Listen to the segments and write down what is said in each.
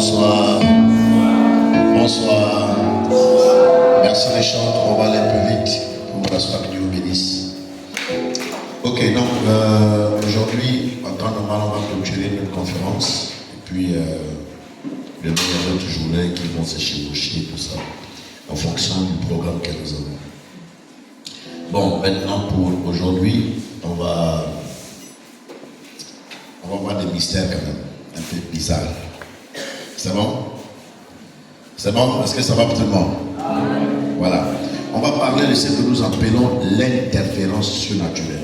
bonsoir. Bonsoir. Merci les chants, on va aller un peu vite pour que Dieu vous bénisse. Ok, donc aujourd'hui, en temps normal, on va clôturer notre conférence. Et puis, demain, il y a d'autres journées qui vont se chevaucher, tout ça, en fonction du programme que nous avons. Bon, maintenant, pour aujourd'hui, on va voir des mystères quand même, un peu bizarres. C'est bon? C'est bon? Est-ce que ça va pour tout le monde? Voilà. On va parler de ce que nous appelons l'interférence surnaturelle.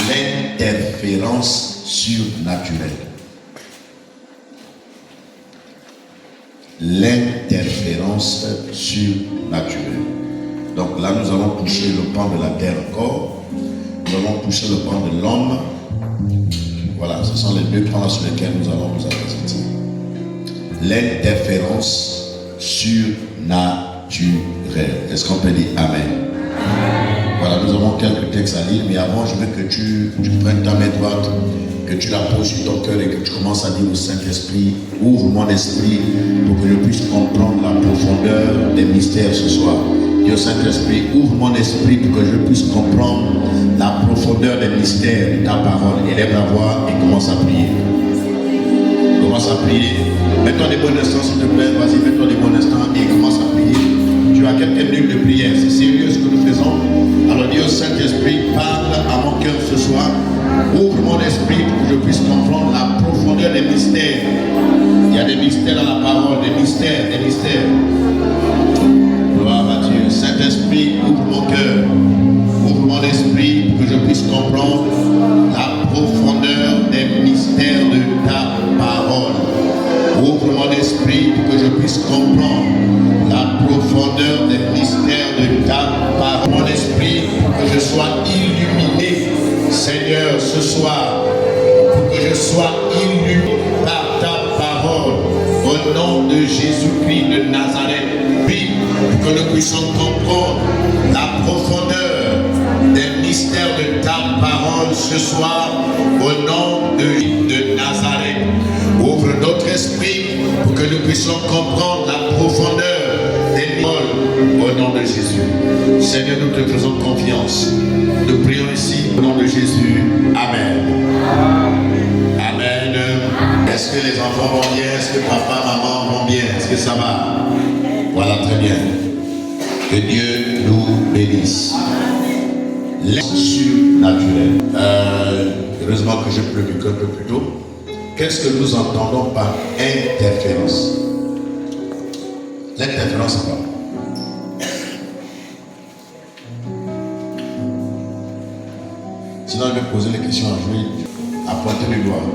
L'interférence surnaturelle. L'interférence surnaturelle. Donc là, nous allons toucher le pan de la terre encore. Nous allons toucher le pan de l'homme. Voilà, ce sont les deux pans sur lesquels nous allons nous arrêter. L'interférence surnaturelle. Est-ce qu'on peut dire Amen? Voilà, nous avons quelques textes à lire, mais avant, je veux que tu prennes ta main droite, que tu la poses sur ton cœur et que tu commences à dire au Saint-Esprit, ouvre mon esprit pour que je puisse comprendre la profondeur des mystères ce soir. Dis au Saint-Esprit, ouvre mon esprit pour que je puisse comprendre la profondeur des mystères de ta parole. Élève la voix et commence à prier. Commence à prier. Mets-toi des bons instants, s'il te plaît. Vas-y, mets-toi des bons instants et commence à prier. Tu as quelques minutes de prière. C'est sérieux ce que nous faisons. Alors dis au Saint-Esprit, parle à mon cœur ce soir. Ouvre mon esprit pour que je puisse comprendre la profondeur des mystères. Il y a des mystères dans la parole, des mystères, des mystères. Gloire à Dieu. Saint-Esprit, ouvre mon cœur. Ouvre mon esprit pour que je puisse comprendre la profondeur des mystères de ta parole. Ouvre mon esprit pour que je puisse comprendre la profondeur des mystères de ta parole. Mon esprit pour que je sois illuminé, Seigneur, ce soir, pour que je sois illuminé par ta parole. Au nom de Jésus-Christ de Nazareth, puis pour que nous puissions comprendre la profondeur des mystères de ta parole ce soir, au nom de Nazareth. Ouvre notre esprit pour que nous puissions comprendre la profondeur des paroles au nom de Jésus. Seigneur, nous te faisons confiance. Nous prions ici au nom de Jésus. Amen. Amen. Est-ce que les enfants vont bien? Est-ce que papa, maman vont bien? Est-ce que ça va? Voilà, très bien. Que Dieu nous bénisse. Surnaturel. Heureusement que j'ai prévu un peu plus tôt. Qu'est-ce que nous entendons par interférence? L'interférence, c'est quoi? Sinon, je vais poser les questions à jouer, à pointer le doigt.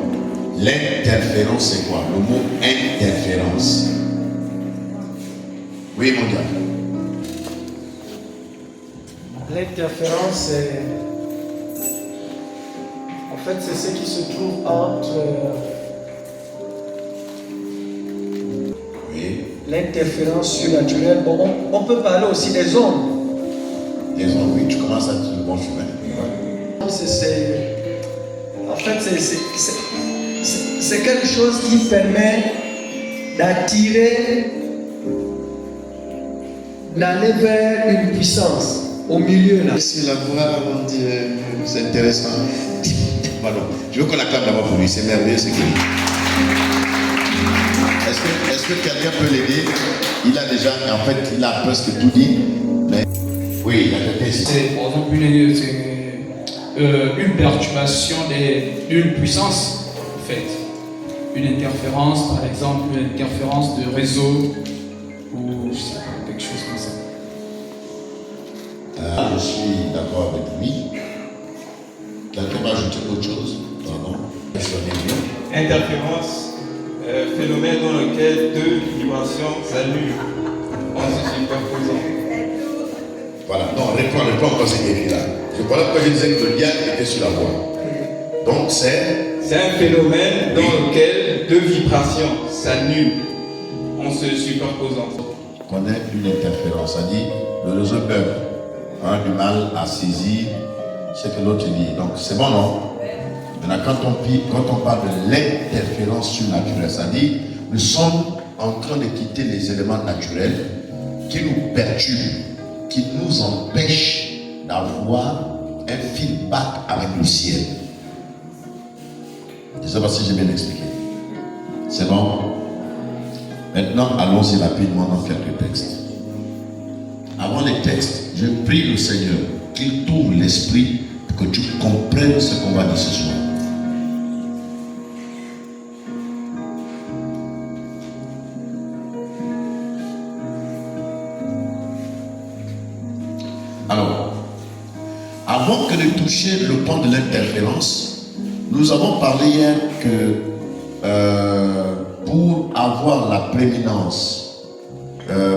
L'interférence, c'est quoi? Le mot interférence. Oui, mon gars. L'interférence, c'est ce qui se trouve entre l'interférence surnaturelle. Bon, on peut parler aussi des ondes. Les ondes, oui, tu commences à dire le bon chemin. C'est quelque chose qui permet d'attirer, d'aller vers une puissance au milieu là. Si la voix, on dit, c'est intéressant. Pardon. Je veux qu'on acclame d'abord pour lui, c'est merveilleux ce qu'il dit. Est-ce que quelqu'un peut l'aider? Il a déjà, en fait, il a presque tout dit. Mais oui, il a quelqu'un ici. C'est par exemple une perturbation d'une puissance, en fait. Une interférence, par exemple, une interférence de réseau ou je sais pas, quelque chose comme ça. Je suis d'accord avec lui. Quelqu'un va ajouter autre chose? Pardon. Interférence, phénomène dans lequel deux vibrations s'annulent en se superposant. Voilà, non, réponds encore ce qui est écrit là. C'est pour pourquoi je disais que le lien était sur la voie. Donc c'est un phénomène dans lequel deux vibrations s'annulent en se superposant. On connaît une interférence, ça dit le réseau peut avoir du mal à saisir ce que l'autre dit. Donc c'est bon, non? Maintenant, quand on parle de l'interférence surnaturelle, c'est-à-dire nous sommes en train de quitter les éléments naturels qui nous perturbent, qui nous empêchent d'avoir un feedback avec le ciel. Je ne sais pas si j'ai bien expliqué. C'est bon? Maintenant, allons-y rapidement dans quelques textes. Avant les textes, je prie le Seigneur qu'il t'ouvre l'esprit pour que tu comprennes ce qu'on va dire ce soir. Alors, avant que de toucher le point de l'interférence, nous avons parlé hier que pour avoir la prééminence,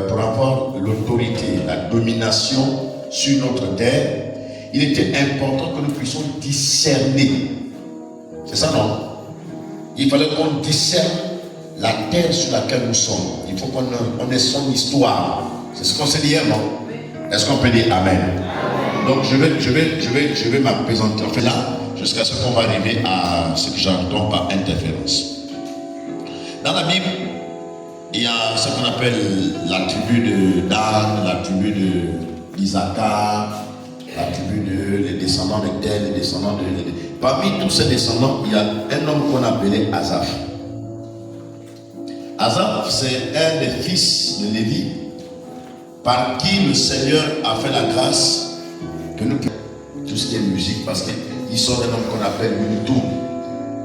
pour avoir l'autorité, la domination sur notre terre, il était important que nous puissions discerner. C'est ça, non? Il fallait qu'on discerne la terre sur laquelle nous sommes. Il faut qu'on ait son histoire. C'est ce qu'on s'est dit hier, non? Est-ce qu'on peut dire Amen? Donc je vais m'appesantir. En fait là, jusqu'à ce qu'on va arriver à ce que j'entends par interférence. Dans la Bible, il y a ce qu'on appelle la tribu de Dan, la tribu d'Isaacar, la tribu les descendants de Tel, les descendants de... Parmi tous ces descendants, il y a un homme qu'on appelait Asaph. Asaph, c'est un des fils de Lévi, par qui le Seigneur a fait la grâce que nous tout ce qui est musique, parce qu'il sort d'un homme qu'on appelle Yéduthun.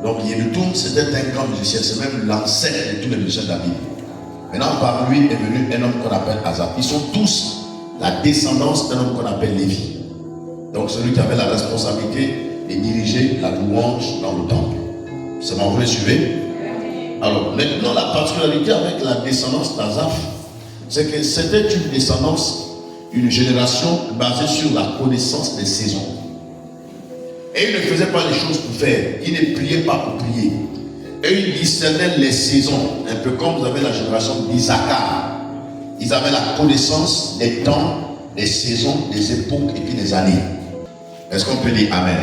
Donc Yéduthun, c'était un grand musicien, c'est même l'ancêtre de tous les musiciens de la Bible. Maintenant, par lui est venu un homme qu'on appelle Asaph. Ils sont tous la descendance d'un homme qu'on appelle Lévi. Donc celui qui avait la responsabilité de diriger la louange dans le temple. C'est bon, vous les suivez? Alors maintenant, la particularité avec la descendance d'Asaph, c'est que c'était une descendance, une génération basée sur la connaissance des saisons. Et ils ne faisaient pas les choses pour faire, ils ne priaient pas pour prier. Et ils discernaient les saisons, un peu comme vous avez la génération d'Isaacar. Ils avaient la connaissance des temps, des saisons, des époques et puis des années. Est-ce qu'on peut dire Amen?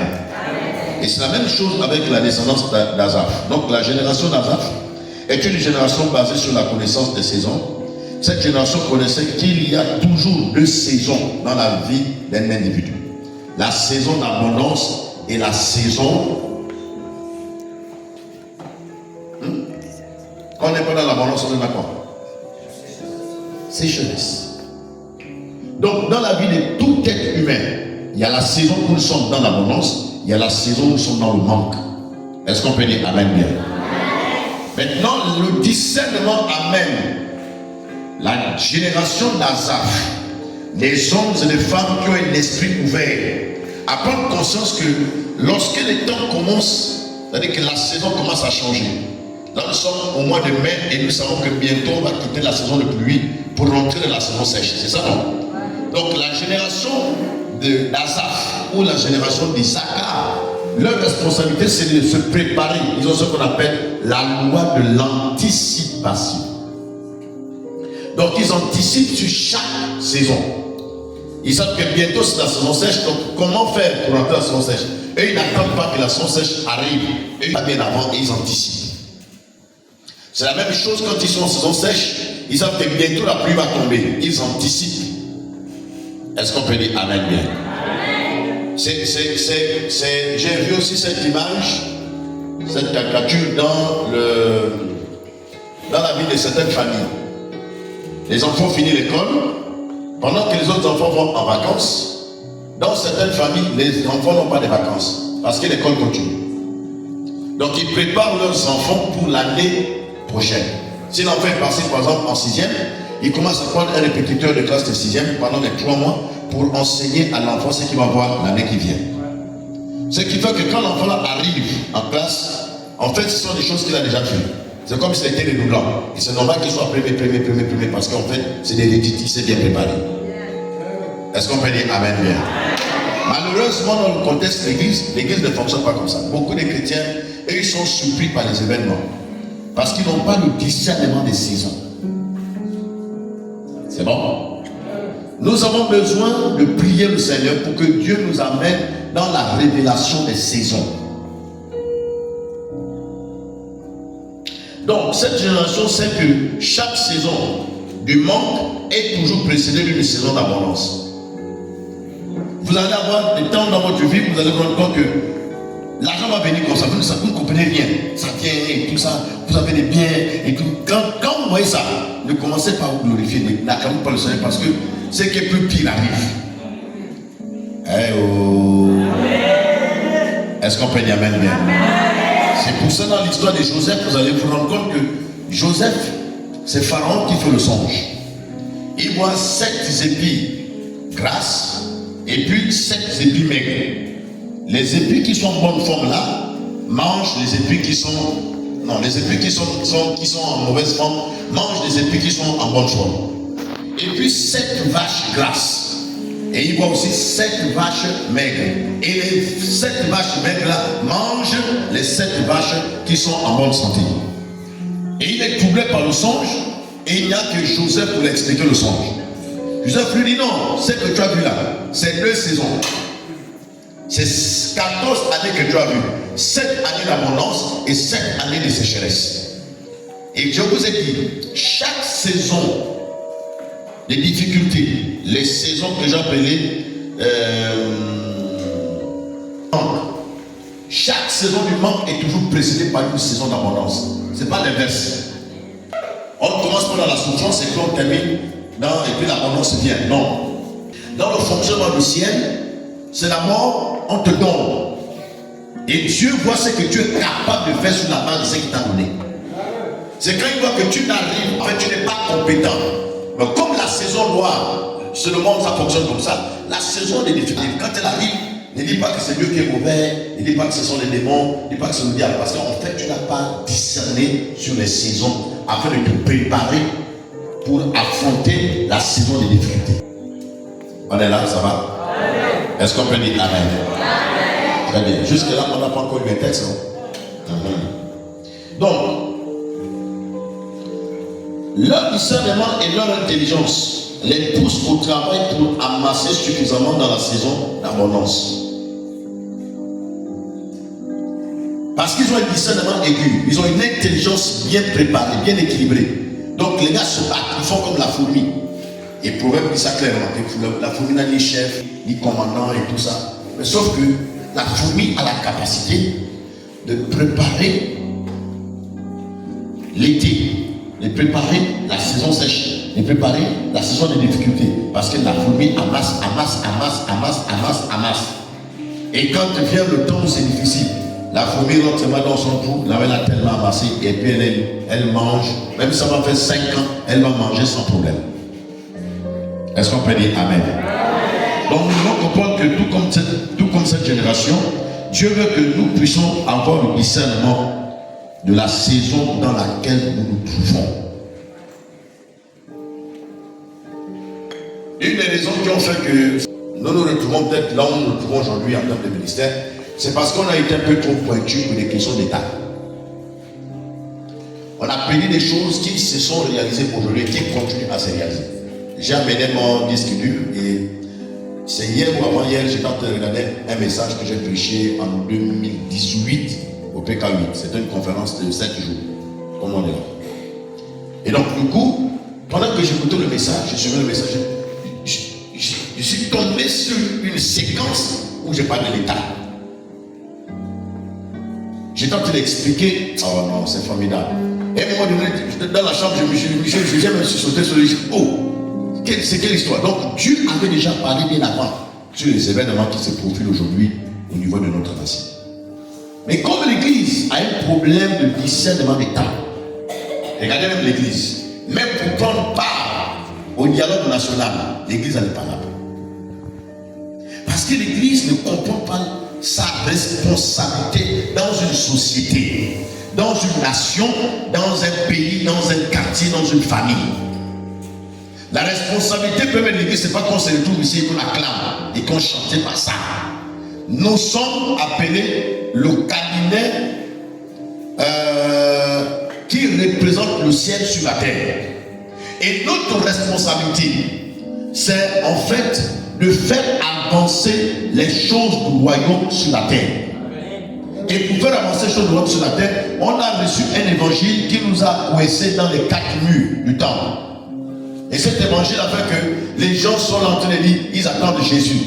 Et c'est la même chose avec la descendance d'Asaph. Donc la génération d'Asaph est une génération basée sur la connaissance des saisons. Cette génération connaissait qu'il y a toujours deux saisons dans la vie d'un individu. La saison d'abondance et la saison... Quand on n'est pas dans l'abondance, on est d'accord? Sécheresse. Donc dans la vie de tout être humain, il y a la saison où nous sommes dans l'abondance, il y a la saison où nous sommes dans le manque. Est-ce qu'on peut dire Amen bien? Maintenant, le discernement amène la génération d'Asaph, les hommes et les femmes qui ont un esprit ouvert, à prendre conscience que lorsque les temps commencent, c'est-à-dire que la saison commence à changer. Là, nous sommes au mois de mai et nous savons que bientôt on va quitter la saison de pluie pour rentrer dans la saison sèche. C'est ça, non? Donc, la génération d'Asaph ou la génération d'Isaacar, leur responsabilité, c'est de se préparer. Ils ont ce qu'on appelle la loi de l'anticipation. Donc, ils anticipent sur chaque saison. Ils savent que bientôt c'est la saison sèche, donc comment faire pour rentrer dans la saison sèche? Et ils n'attendent pas que la saison sèche arrive. Et ils bien avant et ils anticipent. C'est la même chose quand ils sont en saison sèche. Ils savent que bientôt la pluie va tomber. Ils anticipent. Est-ce qu'on peut dire Amen bien? J'ai vu aussi cette image, cette caricature dans la vie de certaines familles. Les enfants finissent l'école, pendant que les autres enfants vont en vacances. Dans certaines familles, les enfants n'ont pas de vacances, parce que l'école continue. Donc ils préparent leurs enfants pour l'année prochaine. Si l'enfant est passé par exemple en 6e, il commence à prendre un répétiteur de classe de 6e pendant les 3 mois pour enseigner à l'enfant ce qu'il va voir l'année qui vient. Ce qui fait que quand l'enfant arrive en classe, en fait ce sont des choses qu'il a déjà fait. C'est comme si c'était redoublant. Et c'est normal qu'il soit premier, parce qu'en fait c'est des réditis, c'est bien préparé. Est-ce qu'on peut dire Amen bien? Malheureusement, dans le contexte de l'église ne fonctionne pas comme ça. Beaucoup de chrétiens, eux, ils sont surpris par les événements. Parce qu'ils n'ont pas le discernement des saisons. C'est bon? Nous avons besoin de prier le Seigneur pour que Dieu nous amène dans la révélation des saisons. Donc cette génération sait que chaque saison du manque est toujours précédée d'une saison d'abondance. Vous allez avoir des temps dans votre vie, vous allez vous rendre compte que l'argent va venir comme ça, vous ne comprenez rien. Ça vient et tout ça, vous avez des biens et tout. Quand vous voyez ça, ne commencez pas à vous glorifier, n'acclamez pas le Seigneur parce que ce qui est plus pire arrive. Eh oh. Est-ce qu'on peut dire amen bien? C'est pour ça dans l'histoire de Joseph, vous allez vous rendre compte que Joseph, c'est Pharaon qui fait le songe. Il voit 7 épis grasses et puis 7 épis maigres. Les épis qui sont en bonne forme là mangent les épis qui sont en mauvaise forme mangent les épis qui sont en bonne forme. Et puis 7 vaches grasses. Et il voit aussi 7 vaches maigres. Et les 7 vaches maigres là mangent les 7 vaches qui sont en bonne santé. Et il est troublé par le songe. Et il n'y a que Joseph pour lui expliquer le songe. Joseph lui dit non, ce que tu as vu là, c'est 2 saisons. C'est 14 années que tu as vu. 7 années d'abondance et 7 années de sécheresse. Et je vous ai dit, chaque saison des difficultés, les saisons que j'ai appelées chaque saison du manque est toujours précédée par une saison d'abondance. Ce n'est pas l'inverse. On commence pas dans la souffrance et puis on termine et puis l'abondance vient. Non. Dans le fonctionnement du ciel, c'est la mort, on te donne. Et Dieu voit ce que tu es capable de faire sur la base de ce qu'il t'a donné. C'est quand il voit que tu n'arrives, en fait tu n'es pas compétent. Mais comme la saison noire, c'est le monde, ça fonctionne comme ça. La saison des difficultés, quand elle arrive, ne dis pas que c'est Dieu qui est mauvais, ne dis pas que ce sont les démons, ne dis pas que c'est le diable. Parce qu'en fait, tu n'as pas discerné sur les saisons afin de te préparer pour affronter la saison des difficultés. On est là, ça va? Est-ce qu'on peut dire amen? Très bien. Jusque-là, on n'a pas encore eu les textes. Donc, leur discernement et leur intelligence les poussent au travail pour amasser suffisamment dans la saison d'abondance. Parce qu'ils ont un discernement aigu, ils ont une intelligence bien préparée, bien équilibrée. Donc les gars se battent, ils font comme la fourmi. Et Proverbe dit ça clairement, la fourmi n'a ni chef, ni commandant et tout ça. Mais sauf que la fourmi a la capacité de préparer l'été, de préparer la saison sèche, de préparer la saison des difficultés. Parce que la fourmi amasse. Et quand vient le temps où c'est difficile, la fourmi rentre seulement dans son trou, là elle a tellement amassé, et puis elle mange, même si ça va faire 5 ans, elle va manger sans problème. Est-ce qu'on peut dire amen? Donc nous devons comprendre que tout comme cette génération, Dieu veut que nous puissions avoir le discernement de la saison dans laquelle nous nous trouvons. Une des raisons qui ont fait que nous nous retrouvons peut-être là où nous nous trouvons aujourd'hui en termes de ministère, c'est parce qu'on a été un peu trop pointu pour des questions d'État. On a payé des choses qui se sont réalisées aujourd'hui et qui continuent à se réaliser. J'ai amené mon disque dur et c'est hier ou avant-hier, j'étais en train de regarder un message que j'ai prêché en 2018 au PK8. C'était une conférence de 7 jours, comme on est là. Et donc du coup, pendant que j'écoutais le message, je suivais le message, je suis tombé sur une séquence où je parle de l'État. J'étais en train d'expliquer, oh non, c'est formidable. Et à un moment donné, dans la chambre, je me suis sauté sur les yeux. Oh, c'est quelle histoire? Donc Dieu avait déjà parlé bien avant sur les événements qui se profilent aujourd'hui au niveau de notre nation. Mais comme l'Église a un problème de discernement des temps, regardez même l'Église, même pour prendre part au dialogue national, l'Église n'est pas là. Parce que l'Église ne comprend pas sa responsabilité dans une société, dans une nation, dans un pays, dans un quartier, dans une famille. La responsabilité peut être l'Église, c'est pas qu'on se retrouve ici et qu'on acclame et qu'on chante pas ça. Nous sommes appelés le cabinet qui représente le ciel sur la terre. Et notre responsabilité, c'est en fait de faire avancer les choses du royaume sur la terre. Et pour faire avancer les choses de l'homme sur la terre, on a reçu un évangile qui nous a coincés dans les 4 murs du temple. Et cet évangile a fait que les gens sont là en train de dire, ils attendent Jésus.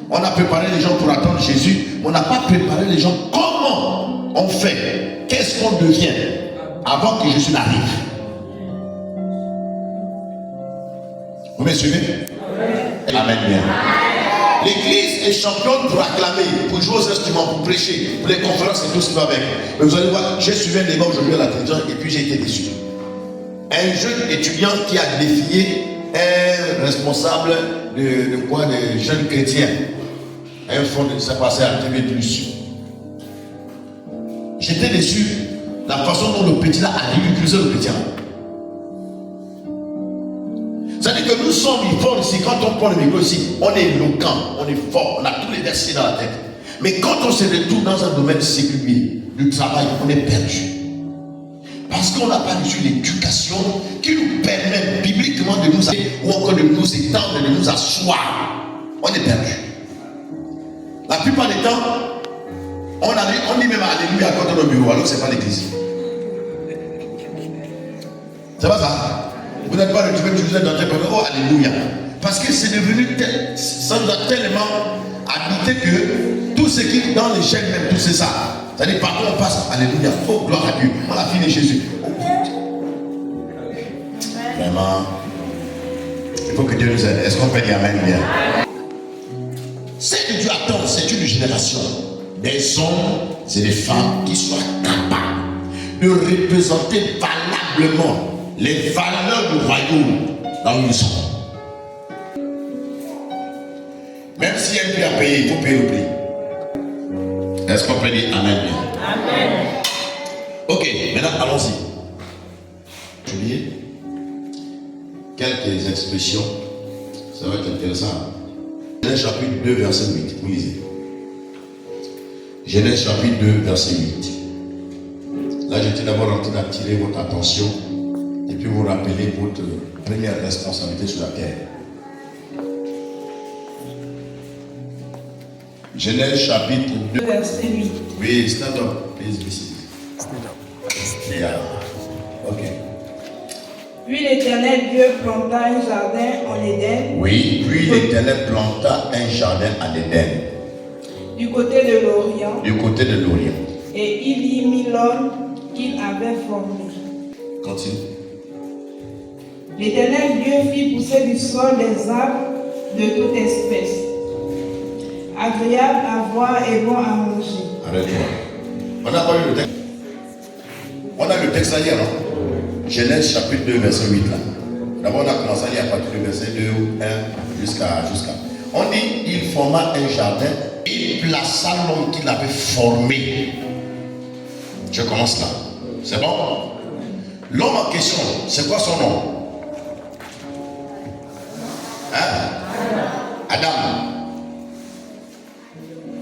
On a préparé les gens pour attendre Jésus, mais on n'a pas préparé les gens comment on fait, qu'est-ce qu'on devient avant que Jésus n'arrive. Vous me suivez? Amen. Bien. L'église est championne pour acclamer, pour jouer aux instruments, pour prêcher, pour les conférences et tout ce qui va avec. Mais vous allez voir, j'ai suivi un débat aujourd'hui à la télévision et puis j'ai été déçu. Un jeune étudiant qui a défié un responsable de jeunes chrétiens. Un fonds de ça passé à TV+. J'étais déçu la façon dont le petit là a ridiculisé le chrétien. C'est-à-dire que nous sommes forts ici, quand on prend le micro ici, on est éloquent, on est fort, on a tous les versets dans la tête. Mais quand on se retrouve dans un domaine séculier, du travail, on est perdu. Parce qu'on n'a pas reçu l'éducation qui nous permet bibliquement de nous aider ou encore de nous étendre, de nous asseoir. On est perdu. La plupart des temps, on dit même alléluia quand on est au bureau, alors que ce n'est pas l'église. C'est pas ça. Vous n'êtes pas le Dieu, vous êtes dans tel oh alléluia. Parce que c'est devenu tel, ça nous a tellement habité que tout ce qui est dans les chaînes, même tout c'est ça. C'est-à-dire partout on passe, alléluia, oh gloire à Dieu, on a fini Jésus. Oh, vraiment, il faut que Dieu nous aide. Est-ce qu'on peut dire amen bien? C'est que Dieu attend, c'est une génération des hommes et des femmes qui soient capables de représenter valablement les valeurs du royaume dans où nous sommes. Même s'il y a un prix à payer, il faut payer le prix. Est-ce qu'on peut dire amen bien? Amen. Ok, maintenant allons-y. Je lis quelques expressions, ça va être intéressant. Genèse chapitre 2, verset 8. Vous lisez. Genèse chapitre 2, verset 8. Là, j'étais d'abord en train d'attirer votre attention et puis vous rappeler votre première responsabilité sur la terre. Genèse chapitre 2, verset 8. Oui, stand up, please be seated. Stand up. Yeah. Ok. Puis l'Éternel Dieu planta un jardin en Éden. Oui, puis l'Éternel planta un jardin en Éden. Du côté de l'Orient. Du côté de l'Orient. Et il y mit l'homme qu'il avait formé. Continue. L'Éternel Dieu fit pousser du sol des arbres de toute espèce, agréables à voir et bons à manger. Arrête-toi. On n'a pas eu le texte. On a le texte à lire, non? Genèse chapitre 2, verset 8 là. D'abord on a commencé à lire à partir du verset 2 ou 1 jusqu'à. On dit il forma un jardin et il plaça l'homme qu'il avait formé. Je commence là. C'est bon? L'homme en question, c'est quoi son nom? Hein? Adam.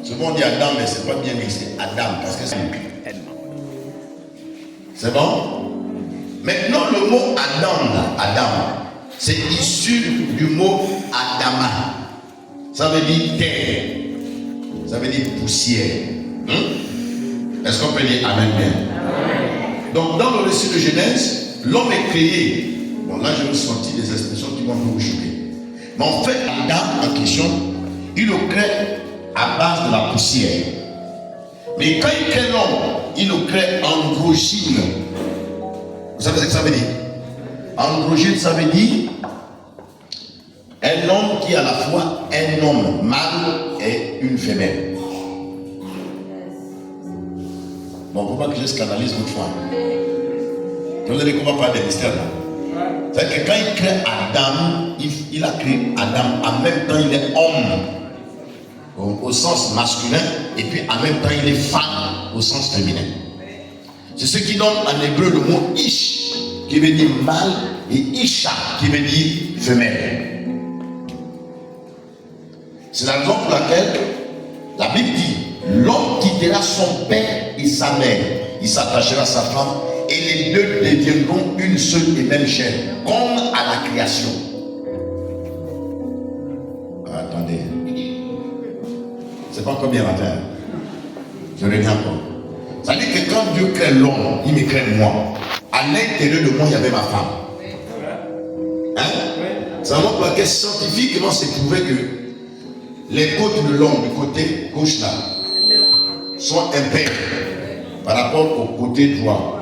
Souvent on dit Adam, mais c'est pas bien dit, c'est Adam parce que c'est lui. C'est bon? Maintenant, le mot Adam, là, Adam, c'est issu du mot Adama. Ça veut dire terre. Ça veut dire poussière. Est-ce qu'on peut dire amen bien? Amen. Donc, dans le récit de Genèse, l'homme est créé. Bon, là, je vais sortir des expressions qui vont vous choquer. Mais en fait, Adam, en question, il le crée à base de la poussière. Mais quand il crée l'homme, il le crée androgyne. Vous savez ce que ça veut dire? Androgyne, ça veut dire un homme qui est à la fois un homme mâle et une femelle. Bon, il ne faut pas que je scandalise votre foi. Vous allez qu'on va parler des mystères là. C'est-à-dire que quand il crée Adam, il a créé Adam, en même temps il est homme au sens masculin et puis en même temps il est femme au sens féminin. C'est ce qui donne en hébreu le mot Ish, qui veut dire mâle, et Isha, qui veut dire femelle. C'est la raison pour laquelle la Bible dit l'homme quittera son père et sa mère, il s'attachera à sa femme, et les deux deviendront une seule et même chair, comme à la création. Attendez, c'est pas encore bien matin. Je reviens encore. Ça veut dire que quand Dieu crée l'homme, il me crée moi. À l'intérieur de moi, il y avait ma femme. Hein? Ça montre que scientifiquement, c'est prouvé que les côtes de l'homme du côté gauche là sont impaires par rapport au côté droit.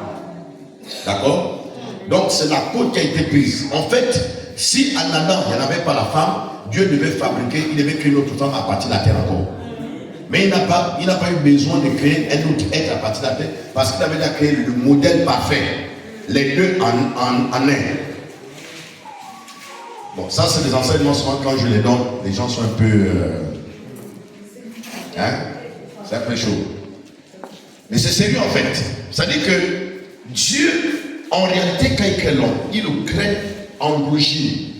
D'accord? Donc c'est la côte qui a été prise. En fait, si en Adam, il n'y en avait pas la femme, Dieu devait fabriquer, il devait créer une autre femme à partir de la terre encore. Mais il n'a pas eu besoin de créer un autre être à partir de la terre parce qu'il avait déjà créé le modèle parfait. Les deux en un. Bon, ça c'est des enseignements, souvent quand je les donne, les gens sont un peu... c'est un peu chaud. Mais c'est sérieux en fait. C'est-à-dire que Dieu, en réalité, quand il crée l'homme, il le crée en origine.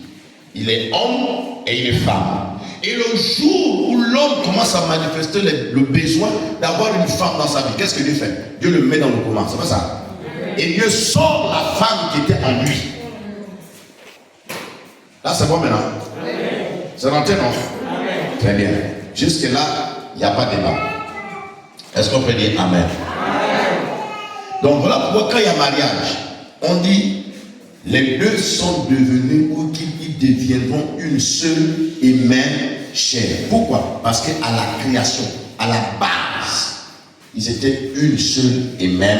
Il est homme et il est femme. Et le jour où l'homme commence à manifester le besoin d'avoir une femme dans sa vie, qu'est-ce que Dieu fait? Dieu le met dans le coma, c'est pas ça? Et Dieu sort la femme qui était en lui. Là, c'est bon maintenant. C'est rentré, non? Très bien. Jusque-là, il n'y a pas de débat. Est-ce qu'on peut dire Amen? Donc voilà pourquoi quand il y a mariage, on dit les deux sont devenus ou qu'ils deviendront une seule et même chair. Pourquoi? Parce qu'à la création, à la base, ils étaient une seule et même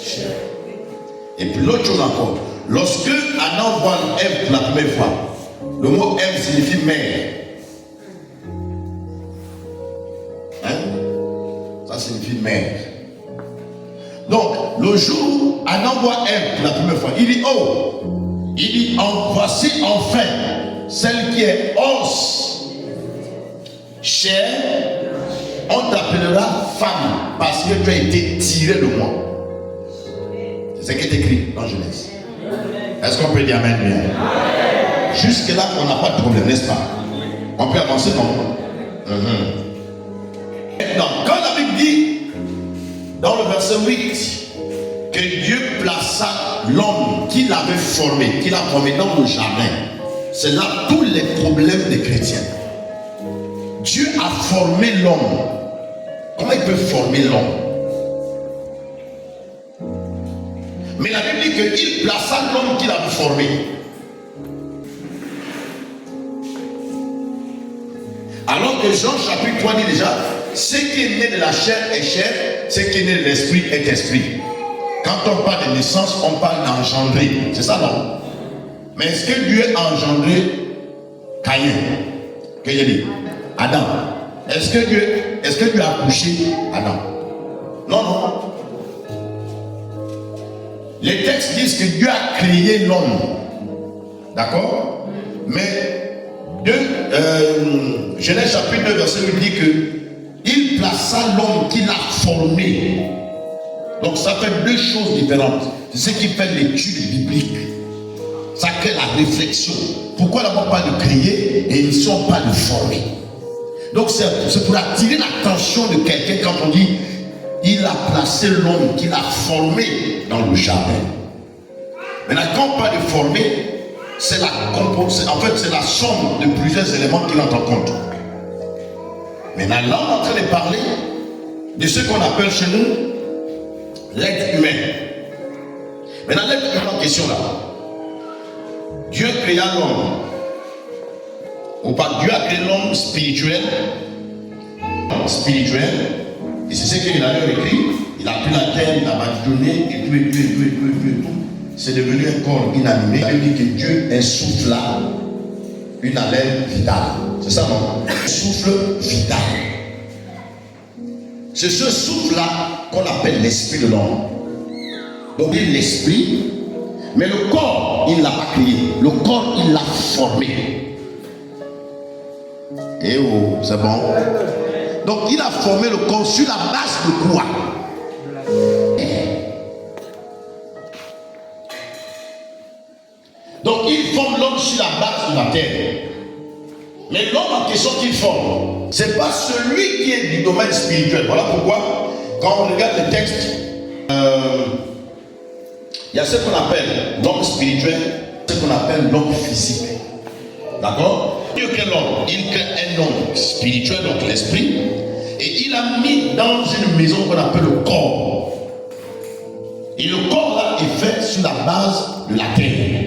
chair. Et puis l'autre chose encore, lorsque Adam voit Ève pour la première fois, le mot Ève signifie mère. Ça signifie mère. Donc, le jour où Adam voit Ève pour la première fois, il dit, oh, il dit, voici enfin celle qui est os, chair, on t'appellera femme parce que tu as été tiré de moi. C'est ce qui est écrit dans Genèse. Est-ce qu'on peut dire Amen bien? Jusque-là, on n'a pas de problème, n'est-ce pas? On peut avancer, non? Maintenant, quand la Bible dit, dans le verset 8, que Dieu plaça l'homme qu'il avait formé, qu'il a formé dans le jardin, c'est là tous les problèmes des chrétiens. Dieu a formé l'homme. Comment il peut former l'homme? Mais la Bible dit qu'il plaça l'homme qu'il avait formé. Alors que Jean chapitre 3 dit déjà, ce qui est né de la chair est chair, ce qui est né de l'esprit est esprit. Quand on parle de naissance, on parle d'engendrer. C'est ça, non? Mais est-ce que Dieu a engendré Caïn? Que j'ai dit? Adam. Est-ce que Dieu a accouché Adam? Non, non. Les textes disent que Dieu a créé l'homme. D'accord? Mais Genèse chapitre 2 verset 8 dit que il plaça l'homme qu'il a formé. Donc ça fait deux choses différentes. C'est ce qui fait l'étude biblique. Ça crée la réflexion. Pourquoi d'abord pas de créer et ils ne sont pas de former? Donc c'est pour attirer l'attention de quelqu'un quand on dit il a placé l'homme qu'il a formé dans le jardin. Maintenant, quand on parle de former, c'est la somme de plusieurs éléments qui entrent en compte. Maintenant, là, on est en train de parler de ce qu'on appelle chez nous l'être humain. Maintenant, l'être humain en question là, Dieu créa l'homme. Ou pas, Dieu a créé l'homme spirituel. Et c'est ce qu'il a écrit. Il a pris la terre, il a badigeonné, et tout. C'est devenu un corps inanimé. Il dit que Dieu insuffla une haleine vitale. C'est ça, non? Un souffle vital. C'est ce souffle-là qu'on appelle l'esprit de l'homme. Donc il est l'esprit, mais le corps, il ne l'a pas créé. Le corps, il l'a formé. Et oh, c'est bon. Donc il a formé le corps sur la base de quoi? Donc il forme l'homme sur la base de la terre. Mais l'homme en question qu'il forme, ce n'est pas celui qui est du domaine spirituel. Voilà pourquoi, quand on regarde le texte, il y a ce qu'on appelle l'homme spirituel, ce qu'on appelle l'homme physique. D'accord? Dieu crée l'homme, il crée un homme spirituel, donc l'esprit, et il a mis dans une maison qu'on appelle le corps. Et le corps là est fait sur la base de la terre.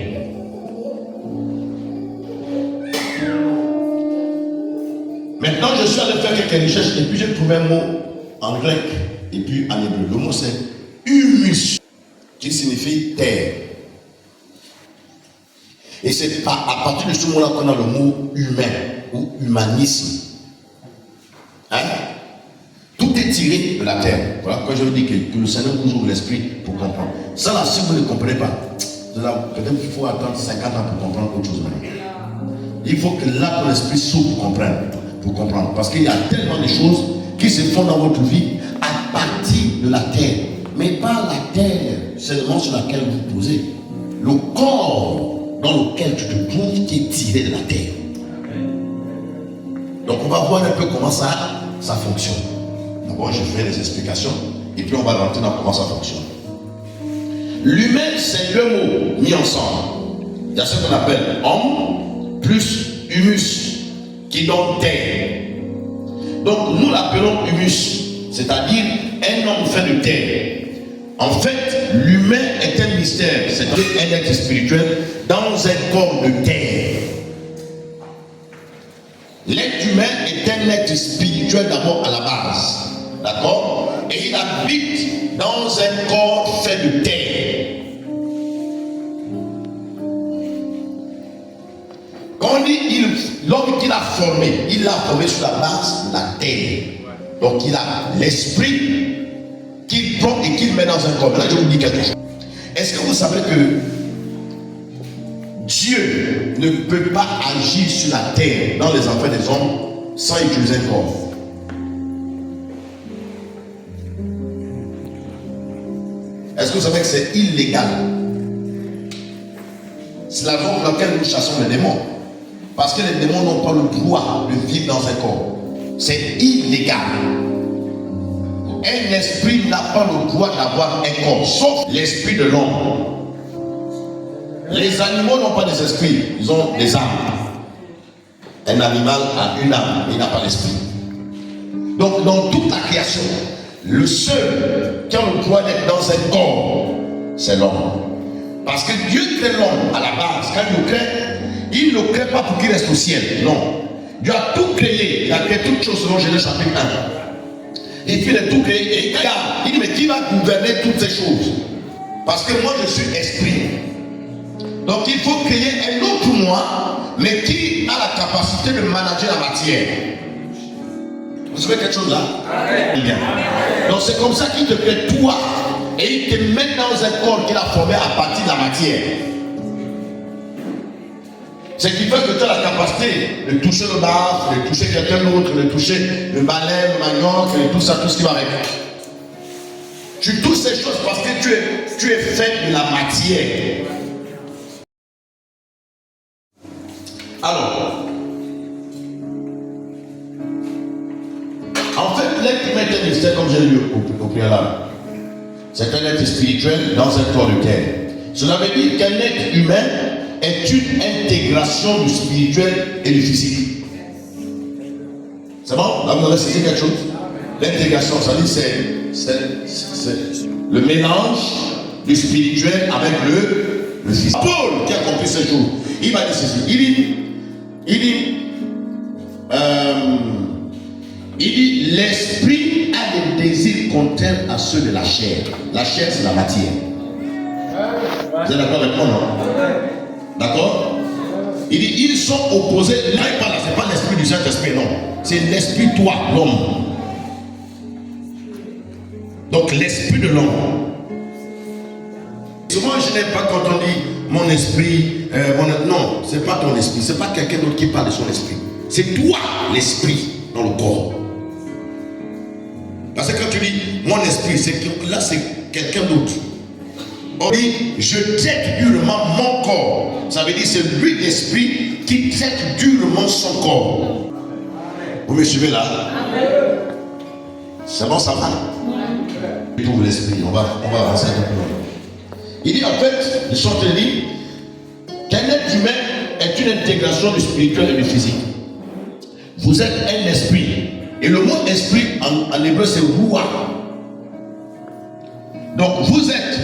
Maintenant, je suis allé faire quelques recherches et puis j'ai trouvé un mot en grec et puis en hébreu. Le mot c'est humus, qui signifie terre. Et c'est à partir de ce mot-là qu'on a le mot humain ou humanisme. Hein? Tout est tiré de la terre. Voilà pourquoi je vous dis que le Seigneur vous ouvre l'esprit pour comprendre. Ça là, si vous ne comprenez pas, peut-être qu'il faut attendre 50 ans pour comprendre autre chose maintenant. Il faut que là, ton esprit s'ouvre pour comprendre. Parce qu'il y a tellement de choses qui se font dans votre vie à partir de la terre. Mais pas la terre seulement sur laquelle vous posez. Le corps dans lequel tu te trouves qui est tiré de la terre. Donc on va voir un peu comment ça fonctionne. D'abord je fais les explications et puis on va rentrer dans comment ça fonctionne. L'humain c'est deux mots mis ensemble. Il y a ce qu'on appelle homme plus humus qui donne terre. Donc nous l'appelons humus, c'est-à-dire un homme fait de terre. En fait, l'humain est un mystère, c'est-à-dire un être spirituel dans un corps de terre. L'être humain est un être spirituel d'abord à la base, d'accord? Et il habite dans un corps fait de terre. Quand on dit l'homme qu'il a formé, il l'a formé sur la base de la terre. Donc il a l'esprit qu'il prend et qu'il met dans un corps. Là, je vous dis quelque chose. Est-ce que vous savez que Dieu ne peut pas agir sur la terre dans les affaires des hommes sans utiliser un corps? Est-ce que vous savez que c'est illégal? C'est la raison pour laquelle nous chassons les démons. Parce que les démons n'ont pas le droit de vivre dans un corps. C'est illégal. Un esprit n'a pas le droit d'avoir un corps, sauf l'esprit de l'homme. Les animaux n'ont pas des esprits, ils ont des âmes. Un animal a une âme, il n'a pas d'esprit. Donc dans toute la création, le seul qui a le droit d'être dans un corps, c'est l'homme. Parce que Dieu crée l'homme à la base. Quand il le crée, il ne le crée pas pour qu'il reste au ciel. Non. Dieu a tout créé. Il a créé toutes choses selon Genèse chapitre 1. Et puis il a tout créé et il regarde. Il dit, mais qui va gouverner toutes ces choses? Parce que moi je suis esprit. Donc il faut créer un autre moi, mais qui a la capacité de manager la matière. Vous savez quelque chose là? Amen. Donc c'est comme ça qu'il te crée toi. Et il te met dans un corps qu'il a formé à partir de la matière. Ce qui fait que tu as la capacité de toucher le bas, de toucher quelqu'un d'autre, de toucher le balai, le manioc, et tout ça, tout ce qui va avec. Tu touches ces choses parce que tu es fait de la matière. Alors, en fait, l'être humain est un mystère, comme j'ai lu au préalable. C'est un être spirituel dans un corps de terre. Cela veut dire qu'un être humain est une intégration du spirituel et du physique. C'est bon? Là, vous avez saisi quelque chose? L'intégration, ça dit c'est le mélange du spirituel avec le physique. Paul, qui a compris ce jour, il va dire ceci. Il dit l'esprit a des désirs contraires à ceux de la chair. La chair, c'est la matière. Vous êtes d'accord avec moi, non? D'accord? Il dit ils sont opposés. Là, il parle, c'est pas l'esprit du Saint-Esprit, non. C'est l'esprit, toi, l'homme. Donc, l'esprit de l'homme. Souvent, je n'aime pas quand on dit mon esprit. Non, c'est pas ton esprit. C'est pas quelqu'un d'autre qui parle de son esprit. C'est toi, l'esprit, dans le corps. Parce que quand tu dis mon esprit, là c'est quelqu'un d'autre. On dit je traite durement mon corps. Ça veut dire c'est lui l'esprit qui traite durement son corps. Vous me suivez là? C'est bon, ça va? Il trouve l'esprit. On va avancer un peu plus loin. Il dit en fait, le chanteur dit qu'un être humain est une intégration du spirituel et du physique. Vous êtes un esprit. Et le mot esprit en hébreu c'est ruach. Donc vous êtes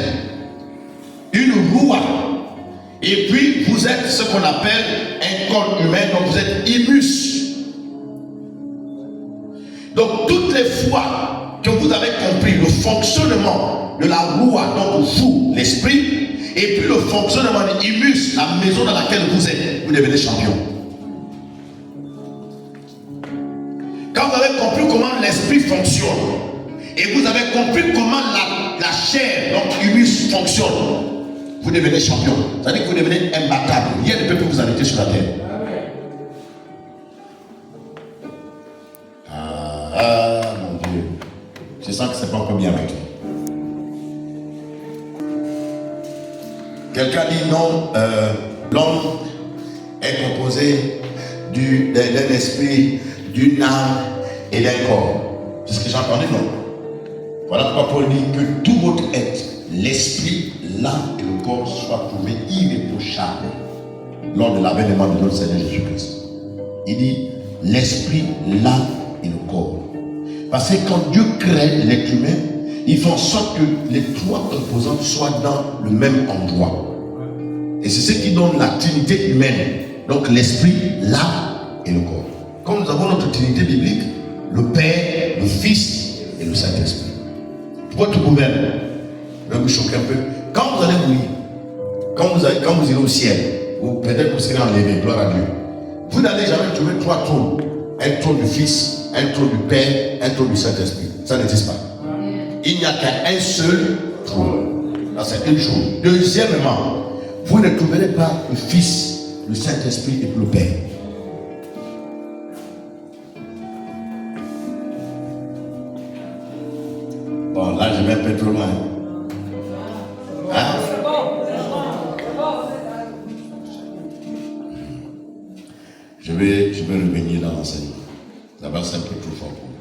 Et puis, vous êtes ce qu'on appelle un corps humain, donc vous êtes humus. Donc, toutes les fois que vous avez compris le fonctionnement de la roua, donc vous, l'esprit, et puis le fonctionnement de humus, la maison dans laquelle vous êtes, vous devenez champion. Quand vous avez compris comment l'esprit fonctionne, et vous avez compris comment la chair, donc humus, fonctionne, vous devenez champion. C'est-à-dire que vous devenez imbattable. Rien ne peut vous arrêter sur la terre. Ah, mon Dieu. Je sens que c'est pas encore bien avec toi. Quelqu'un dit non, l'homme est composé d'un esprit, d'une âme et d'un corps. C'est ce que j'ai entendu, non? Voilà pourquoi Paul dit que tout votre être, l'esprit, l'âme et le corps soient trouvés irréprochables lors de l'avènement de notre Seigneur Jésus-Christ. Il dit l'esprit, l'âme et le corps. Parce que quand Dieu crée l'être humain, il fait en sorte que les trois composantes soient dans le même endroit. Et c'est ce qui donne la trinité humaine. Donc l'esprit, l'âme et le corps. Comme nous avons notre trinité biblique, le Père, le Fils et le Saint-Esprit. Pourquoi tout gouverne? Je vais vous choquer un peu. Quand vous allez mourir, quand vous irez au ciel, ou peut-être vous serez enlevé, gloire à Dieu, vous n'allez jamais trouver trois trônes. Un trône du Fils, un trône du Père, un trône du Saint-Esprit. Ça n'existe pas. Il n'y a qu'un seul trône. Là, c'est une chose. Deuxièmement, vous ne trouverez pas le Fils, le Saint-Esprit et le Père. Bon, là, je vais un peu trop loin. Hein? Je vais revenir dans l'enseignement. D'abord, c'est un peu trop fort pour moi.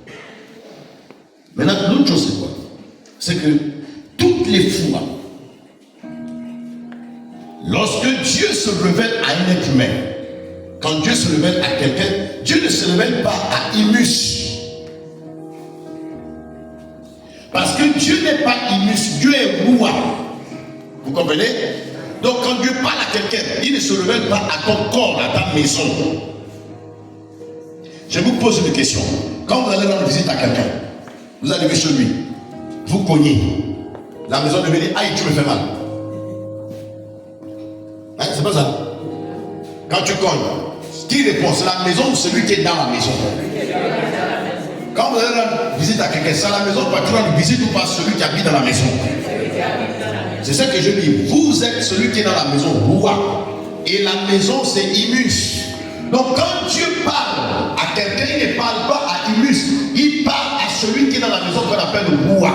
Maintenant, l'autre chose, c'est quoi? C'est que toutes les fois, lorsque Dieu se révèle à un être humain, quand Dieu se révèle à quelqu'un, Dieu ne se révèle pas à Imus. Parce que Dieu n'est pas Imus, Dieu est Roua. Vous comprenez? Donc quand Dieu parle à quelqu'un, il ne se révèle pas à ton corps, à ta maison. Je vous pose une question. Quand vous allez rendre visite à quelqu'un, vous arrivez chez lui, vous cognez. La maison devait dire, aïe, tu me fais mal. Hein, c'est pas ça. Quand tu cognes, qui répond? C'est la maison ou celui qui est dans la maison? Quand vous allez rendre visite à quelqu'un, c'est à la maison, tu rends visite ou pas celui qui habite dans la maison? C'est ça que je dis. Vous êtes celui qui est dans la maison, roi. Et la maison, c'est Imus. Donc quand Dieu parle à quelqu'un, il ne parle pas à Imus. Il parle à celui qui est dans la maison qu'on appelle le roi.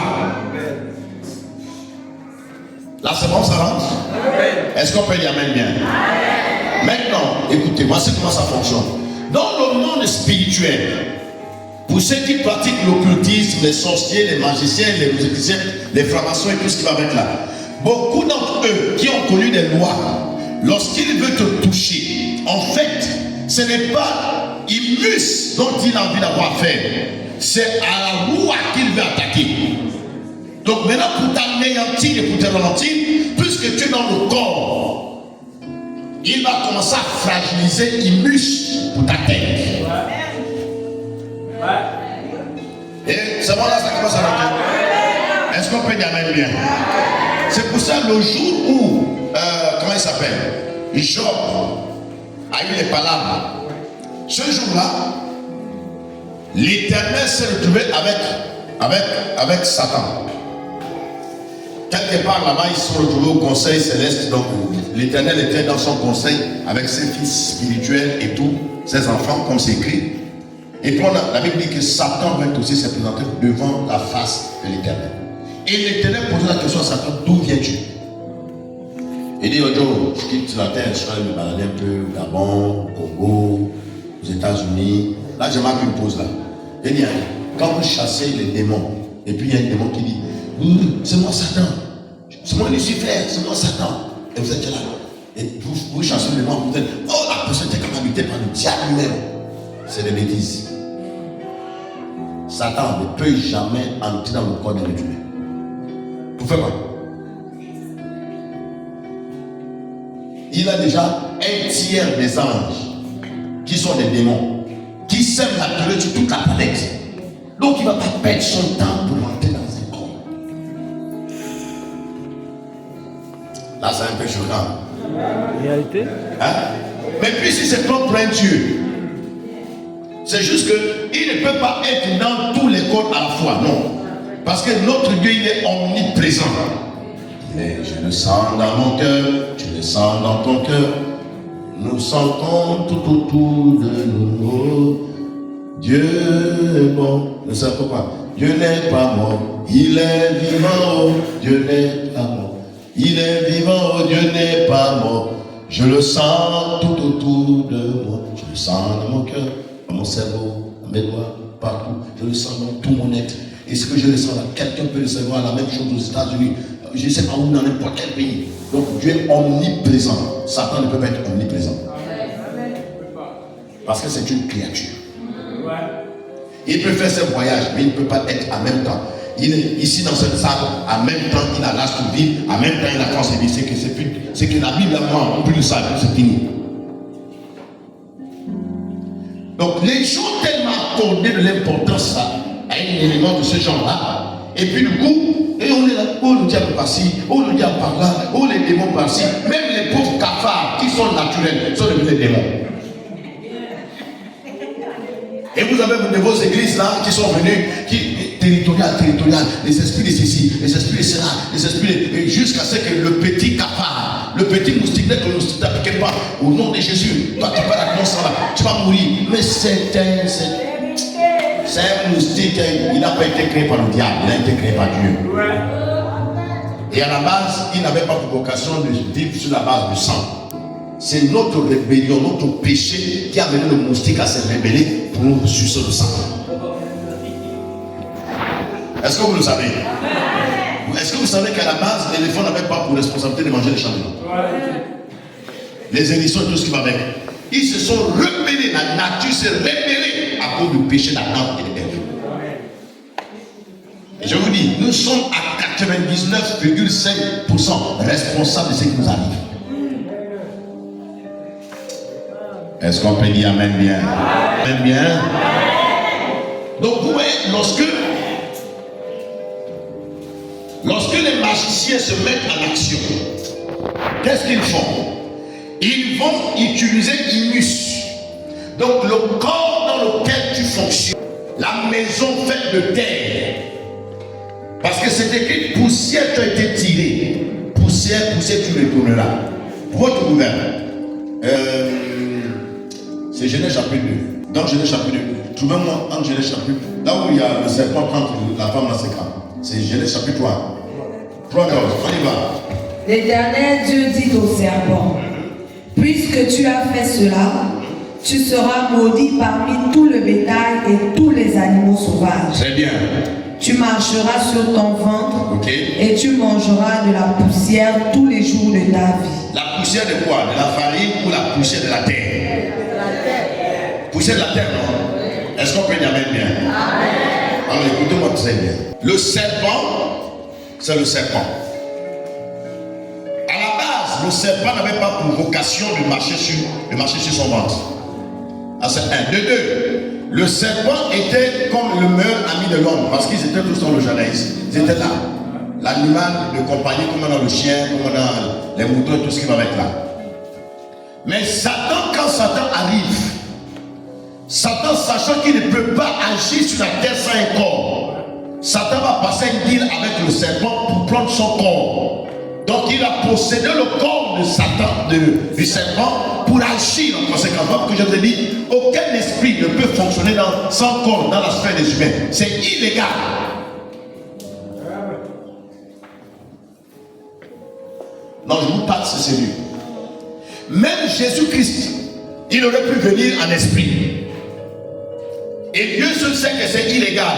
Là, c'est bon, ça rentre? Est-ce qu'on peut dire amen bien? Maintenant, écoutez, voici comment ça fonctionne. Dans le monde spirituel, pour ceux qui pratiquent l'occultisme, les sorciers, les magiciens, les musiciens, les francs-maçons et tout ce qui va avec là, beaucoup d'entre eux qui ont connu des lois, lorsqu'ils veulent te toucher, en fait, ce n'est pas Imus dont il a envie d'avoir affaire, c'est à la loi qu'il veut attaquer. Donc maintenant, pour t'anéantir et pour te ralentir, puisque tu es dans le corps, il va commencer à fragiliser Imus pour ta tête. Et c'est bon là, ça commence à rentrer. Est-ce qu'on peut dire amen bien? C'est pour ça le jour où, comment il s'appelle? Job a eu les palabres. Ce jour-là, l'Éternel s'est retrouvé avec Satan. Quelque part là-bas, ils se sont retrouvés au conseil céleste. Donc l'Éternel était dans son conseil avec ses fils spirituels et tous ses enfants, comme c'est écrit. Et puis la Bible dit que Satan va aussi se présenter devant la face de l'Éternel. Et l'Éternel pose la question à Satan, d'où viens-tu? Il dit, Ojo, je quitte la terre, je vais me balader un peu au Gabon, au Congo, aux États-Unis. Là, je marque une pause là. Il dit, quand vous chassez les démons, et puis il y a un démon qui dit, c'est moi Satan, c'est moi Lucifer, c'est moi Satan. Et vous êtes là. Et vous chassez les démons, vous dites, oh, la personne est comme habitée par le diable lui-même. C'est des bêtises. Satan ne peut jamais entrer dans le corps de l'être humain. Vous faites quoi? il a déjà un tiers des anges qui sont des démons, qui sèment la terreur sur toute la planète. Donc il ne va pas perdre son temps pour rentrer dans un corps. Là, c'est un peu choquant. Réalité. Hein? Mais puis si c'est contre un Dieu, c'est juste qu'il ne peut pas être dans tous les corps à la fois, non. Parce que notre Dieu, il est omniprésent. Mais je le sens dans mon cœur, tu le sens dans ton cœur. Nous sentons tout autour de nous. Dieu est bon. Ne savez pas. Dieu n'est pas mort. Il est vivant. Oh. Dieu n'est pas mort. Il est vivant. Oh. Dieu n'est pas mort. Je le sens tout autour de moi. Je le sens dans mon cœur, dans mon cerveau, dans mes doigts, partout. Je le sens dans tout mon être. Et ce que je ressens là, quelqu'un peut recevoir la même chose aux États-Unis. Je ne sais pas où, dans n'importe quel pays. Donc Dieu est omniprésent. Satan ne peut pas être omniprésent. Parce que c'est une créature. Il peut faire ses voyages, mais il ne peut pas être en même temps. Il est ici dans cette salle, en même temps il a l'âge de vivre, en même temps il a quand c'est dit, c'est que la Bible a moi, on peut le savoir, c'est fini. Donc les gens tellement accordé de l'importance à un élément de ce genre-là, et puis du coup, et on est là, oh le diable par-ci, oh le diable par-là, oh les démons par-ci, même les pauvres cafards qui sont naturels sont devenus des démons. Et vous avez de vos églises là qui sont venues, territoriales, les esprits de ceci, les esprits de cela, les esprits jusqu'à ce que le petit cafard, le petit moustique, dès que le moustique t'applique pas, au nom de Jésus, toi tu vas la commencer là, tu vas mourir. Mais c'est un moustique, il n'a pas été créé par le diable, il a été créé par Dieu. Et à la base, il n'avait pas pour vocation de vivre sur la base du sang. C'est notre rébellion, notre péché qui a amené le moustique à se rébeller pour nous sucer le sang. Est-ce que vous le savez? Est-ce que vous savez qu'à la base, l'éléphant n'avait pas pour responsabilité de manger les champignons? Les hérissons et tout ce qui va avec. Ils se sont rebellés, la nature s'est rebellée à cause du péché d'Adam et d'Ève. Et je vous dis, nous sommes à 99,5% responsables de ce qui nous arrive. Est-ce qu'on peut dire Amen bien? Amen bien. Donc vous voyez, lorsque les magiciens se mettent en action, qu'est-ce qu'ils font? Ils vont utiliser Imus. Donc le corps dans lequel tu fonctionnes, la maison faite de terre. Parce que c'est écrit poussière, tu as été tiré. Poussière, tu retourneras. Votre gouvernement. C'est Genèse chapitre 2. Dans Genèse chapitre 2, trouvez-moi en Genèse chapitre 2, là où il y a le serpent contre la femme dans ses camps. C'est Genèse chapitre 3. 3, on y va. L'Éternel Dieu dit au serpent, puisque tu as fait cela, tu seras maudit parmi tout le bétail et tous les animaux sauvages. Très bien. Tu marcheras sur ton ventre, okay, et tu mangeras de la poussière tous les jours de ta vie. La poussière de quoi? De la farine ou la poussière de la terre? Poussière de la terre, non? Est-ce qu'on peut y aller bien? Alors écoutez-moi très bien. Le serpent, c'est le serpent. À la base, le serpent n'avait pas pour vocation de marcher sur son ventre. Ah, c'est un. De deux, le serpent était comme le meilleur ami de l'homme parce qu'ils étaient tous dans le jardin. Ils étaient là. L'animal de compagnie, comme dans le chien, comme dans les moutons et tout ce qui va avec là. Mais Satan, quand Satan arrive, Satan, sachant qu'il ne peut pas agir sur la terre sans un corps, Satan va passer un deal avec le serpent pour prendre son corps. Donc il a possédé le corps de Satan, du serpent, pour agir en conséquence. Donc que je te dis, aucun esprit ne peut fonctionner sans corps dans la sphère des humains. C'est illégal. Non, je vous parle, c'est celui. Même Jésus-Christ, il aurait pu venir en esprit. Et Dieu seul sait que c'est illégal.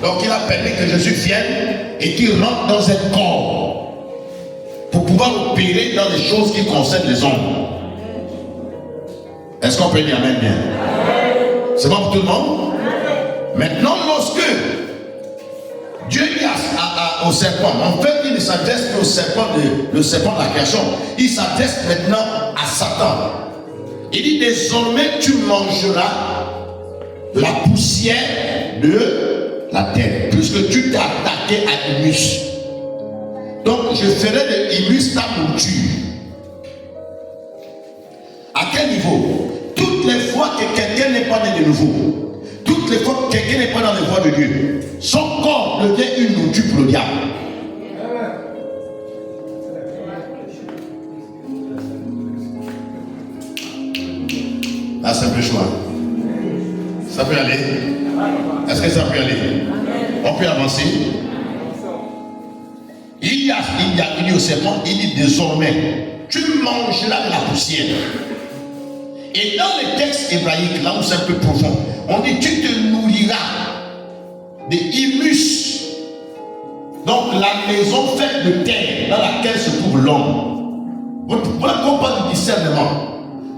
Donc il a permis que Jésus vienne et qu'il rentre dans un corps pour pouvoir opérer dans les choses qui concernent les hommes. Est-ce qu'on peut dire Amen bien? C'est bon pour tout le monde? Maintenant, lorsque Dieu lui a au serpent. En fait, il ne s'adresse qu'au serpent le serpent de la création. Il s'adresse maintenant à Satan. Il dit désormais tu mangeras la poussière de la terre, puisque tu t'es attaqué à Humus. Donc je ferai de Humus ta nourriture. À quel niveau? Toutes les fois que quelqu'un n'est pas né de nouveau, toutes les fois que quelqu'un n'est pas dans les voies de Dieu, son corps devient une nourriture pour le diable. Là, c'est un peu choix. Ça peut aller? Est-ce que ça peut aller? On peut avancer? Il dit au serpent, il dit désormais, tu mangeras de la poussière. Et dans les textes hébraïques, là où c'est un peu profond, on dit tu te nourriras de Humus. Donc la maison faite de terre dans laquelle se trouve l'homme. Vous comprenez du discernement.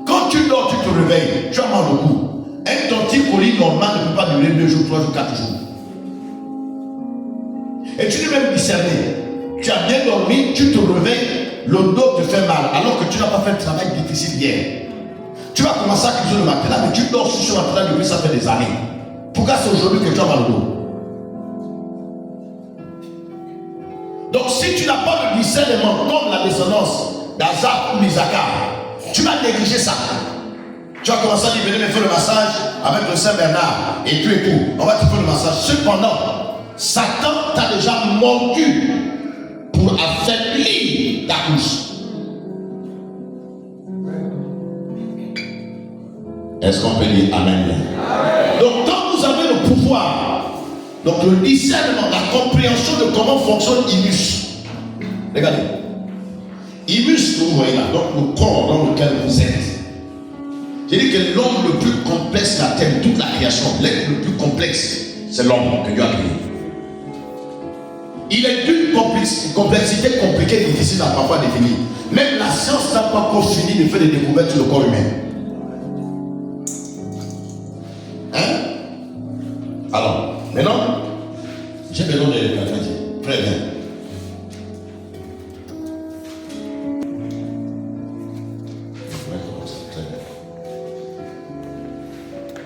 Quand tu dors, tu te réveilles, tu as mal au cou. Un torticolis normal ne peut pas durer 2 jours, 3 jours, 4 jours. Et tu es même discerné. Tu as bien dormi, tu te réveilles, le dos te fait mal, alors que tu n'as pas fait le travail difficile hier. Tu vas commencer à cuisiner le matin, mais tu dors sur le matin depuis ça fait des années. Pourquoi c'est aujourd'hui que tu as mal au dos? Donc si tu n'as pas de discernement comme la descendance d'Azar ou d'Isaacar, tu vas négliger ça. Tu vas commencer à dire venez me faire le massage avec le Saint Bernard et tout. On va te faire le massage. Cependant, Satan t'a déjà mordu pour affaiblir ta couche. Est-ce qu'on peut dire Amen? Donc quand vous avez le pouvoir, donc le discernement, la compréhension de comment fonctionne Humus. Regardez. Humus, vous voyez là, donc le corps dans lequel vous êtes. J'ai dit que l'homme le plus complexe de la terre, toute la création, l'être le plus complexe, c'est l'homme que Dieu a créé. Il est d'une complexité compliquée, difficile à parfois définir. Même la science n'a pas encore fini de faire des découvertes sur le corps humain. Hein? Alors, maintenant, j'ai besoin de quelqu'un. Très bien.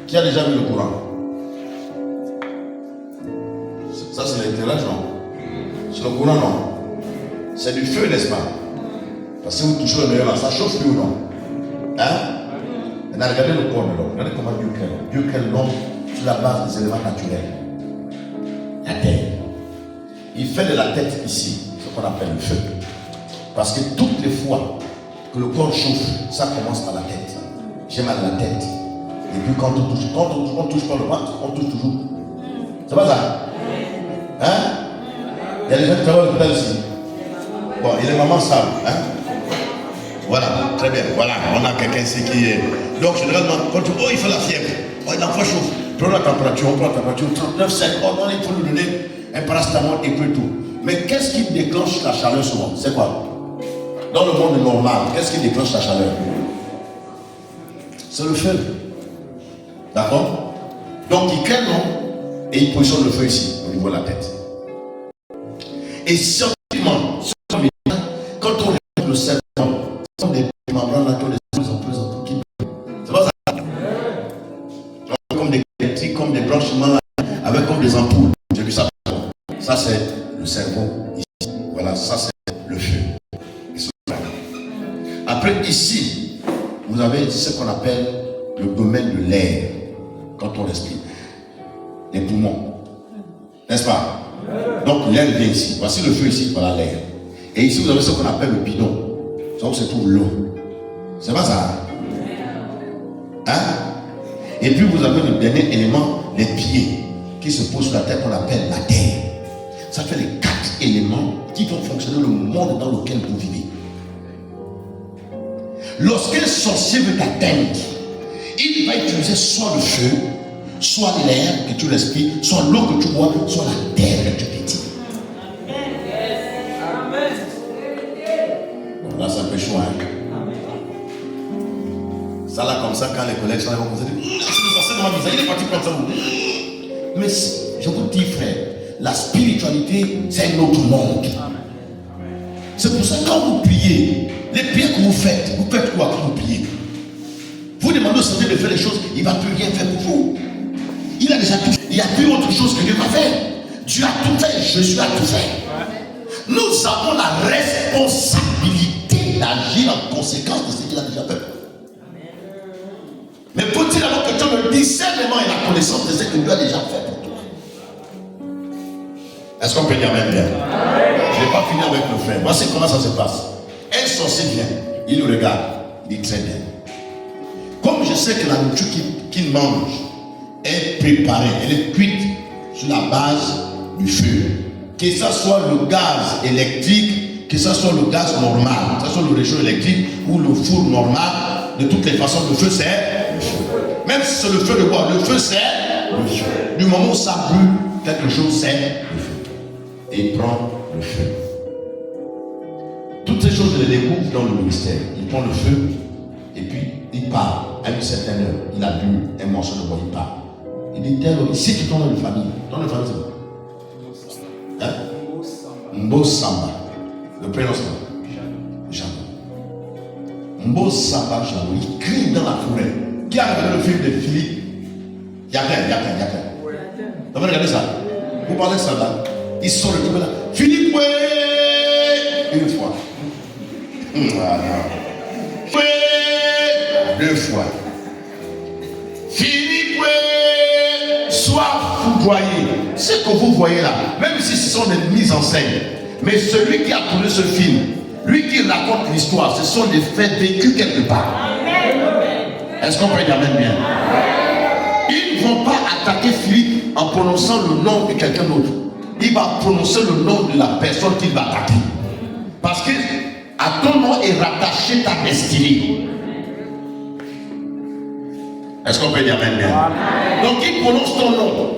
Qui a déjà vu le courant? Ça, c'est l'éclairage, non? C'est le courant, non? C'est du feu, n'est-ce pas? Parce que si vous touchez le meilleur là, ça chauffe plus ou non? Hein? Maintenant, regardez le corps de l'homme. Regardez comment Dieu crée l'homme. Dieu crée l'homme sur la base des éléments naturels. La terre. Il fait de la tête ici ce qu'on appelle le feu. Parce que toutes les fois que le corps chauffe, ça commence par la tête. J'ai mal à la tête. Et puis quand on touche pas le ventre, on touche toujours. C'est pas ça? Hein? Il y a des gens qui travaillent l'hôpital ici. Bon, et les mamans savent. Hein? Voilà, très bien. Voilà, on a quelqu'un ici qui est. Donc généralement, quand tu il fait la fièvre, l'enfant chauffe. Prends la température, on prend la température, 39,5, il faut lui donner un paracétamol et puis tout. Mais qu'est-ce qui déclenche la chaleur souvent? C'est quoi? Dans le monde normal, qu'est-ce qui déclenche la chaleur? C'est le feu. D'accord? Donc il crée l'homme et il positionne le feu ici, au niveau de la tête. Et scientifiquement, quand on regarde le cerveau, ce sont des membranes naturelles de plus en plus qui. C'est pas ça? Donc, comme des électriques, comme des blanchiments, avec comme des ampoules. J'ai vu ça. Ça c'est le cerveau ici. Voilà, ça c'est le feu. Après ici, vous avez ce qu'on appelle le domaine de l'air. Quand on respire, les poumons, n'est-ce pas? Donc l'air vient ici. Voici le feu ici, voilà l'air. Et ici vous avez ce qu'on appelle le bidon. Ça où se trouve l'eau. C'est pas ça? Hein? Et puis vous avez le dernier élément, les pieds, qui se posent sur la terre qu'on appelle la terre. Ça fait les 4 éléments qui vont fonctionner le monde dans lequel vous vivez. Lorsqu'un sorcier veut t'atteindre, il va utiliser soit le feu, soit l'air que tu respires, soit l'eau que tu bois, soit la terre que tu pétilles. Donc là, c'est un peu chaud. Hein? Ça là, comme ça, quand les collègues sont là, ils vont dire c'est le sorcier de ma vie, il est parti comme ça. Mais je vous dis, frère, la spiritualité, c'est un autre monde. C'est pour ça que quand vous priez, les prières que vous faites quoi quand vous priez? Vous demandez au Seigneur de faire les choses, il ne va plus rien faire pour vous. Il a déjà tout fait. Il n'y a plus autre chose que Dieu va faire. Dieu a tout fait, Jésus a tout fait. Nous avons la responsabilité d'agir en conséquence de ce qu'il a déjà fait. Mais faut-il avoir que tu aies le discernement et la connaissance de ce que Dieu a déjà fait pour toi? Est-ce qu'on peut dire même bien? Je n'ai pas fini avec le frère. Voici comment ça se passe. Un sorcier vient, il le regarde, il dit très bien. Comme je sais que la nourriture qu'il mange est préparée, elle est cuite sur la base du feu. Que ce soit le gaz électrique, que ce soit le gaz normal, que ce soit le réchaud électrique ou le four normal, de toutes les façons, le feu c'est le feu. Même si c'est le feu de bois, le feu c'est le feu. Du moment où ça brûle, quelque chose c'est le feu. Et il prend le feu. Toutes ces choses, je les découvre dans le ministère. Il prend le feu et puis il part. À une certaine heure, il a bu un morceau de bois, il part. Il dit tel homme, ici tu tournes de famille. Ton de famille c'est quoi? Hein? Mbo Samba. Le prénom c'est quoi? Jano. Mbo Samba Jano. Il crie dans la forêt. Qui a regardé le film de Philippe? Yakin. Vous avez regardé ça? Vous parlez de ça là? Il sort le truc là. Philippe, ouais! Une fois. Voilà. Ouais! Deux fois. Philippe, ouais! Sois foudroyé. Ce que vous voyez là, même si ce sont des mises en scène, mais celui qui a tourné ce film, lui qui raconte l'histoire, ce sont des faits vécus quelque part. Est-ce qu'on peut dire amen bien? Ils ne vont pas attaquer Philippe en prononçant le nom de quelqu'un d'autre. Il va prononcer le nom de la personne qu'il va attaquer. Parce que à ton nom est rattaché ta destinée. Est-ce qu'on peut dire amen bien? Donc il prononce ton nom.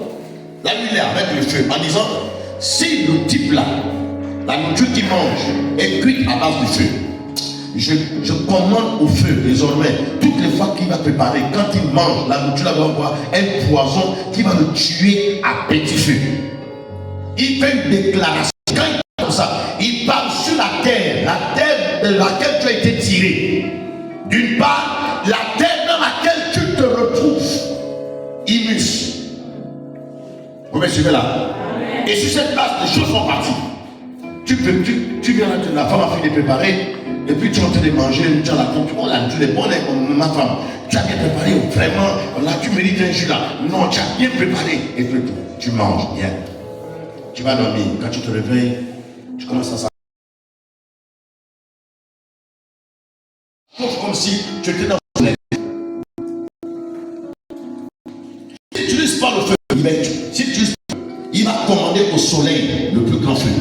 Là, il est avec le feu en disant, si le type là, la nourriture qu'il mange est cuite à base du feu, je commande au feu désormais, toutes les fois qu'il va préparer, quand il mange, la nourriture va avoir un poison qui va le tuer à petit feu. Il fait une déclaration. Quand il parle comme ça, il parle sur la terre de laquelle tu as été tiré. D'une part, la terre dans laquelle tu te retrouves. Immus. Vous me suivez là? Et sur cette place, les choses sont parties. Tu viens là, la femme a fini de préparer, et puis tu es en train de manger, tu as la compte, oh là, tu es bonne comme ma femme. Tu as bien préparé, vraiment, là tu mérites un jus là. Non, tu as bien préparé. Et puis tu manges bien. Tu vas dormir. Quand tu te réveilles, tu commences à s'arrêter. Comme si tu étais dans le soleil. Si tu n'utilises pas le feu, il va commander au soleil le plus grand feu.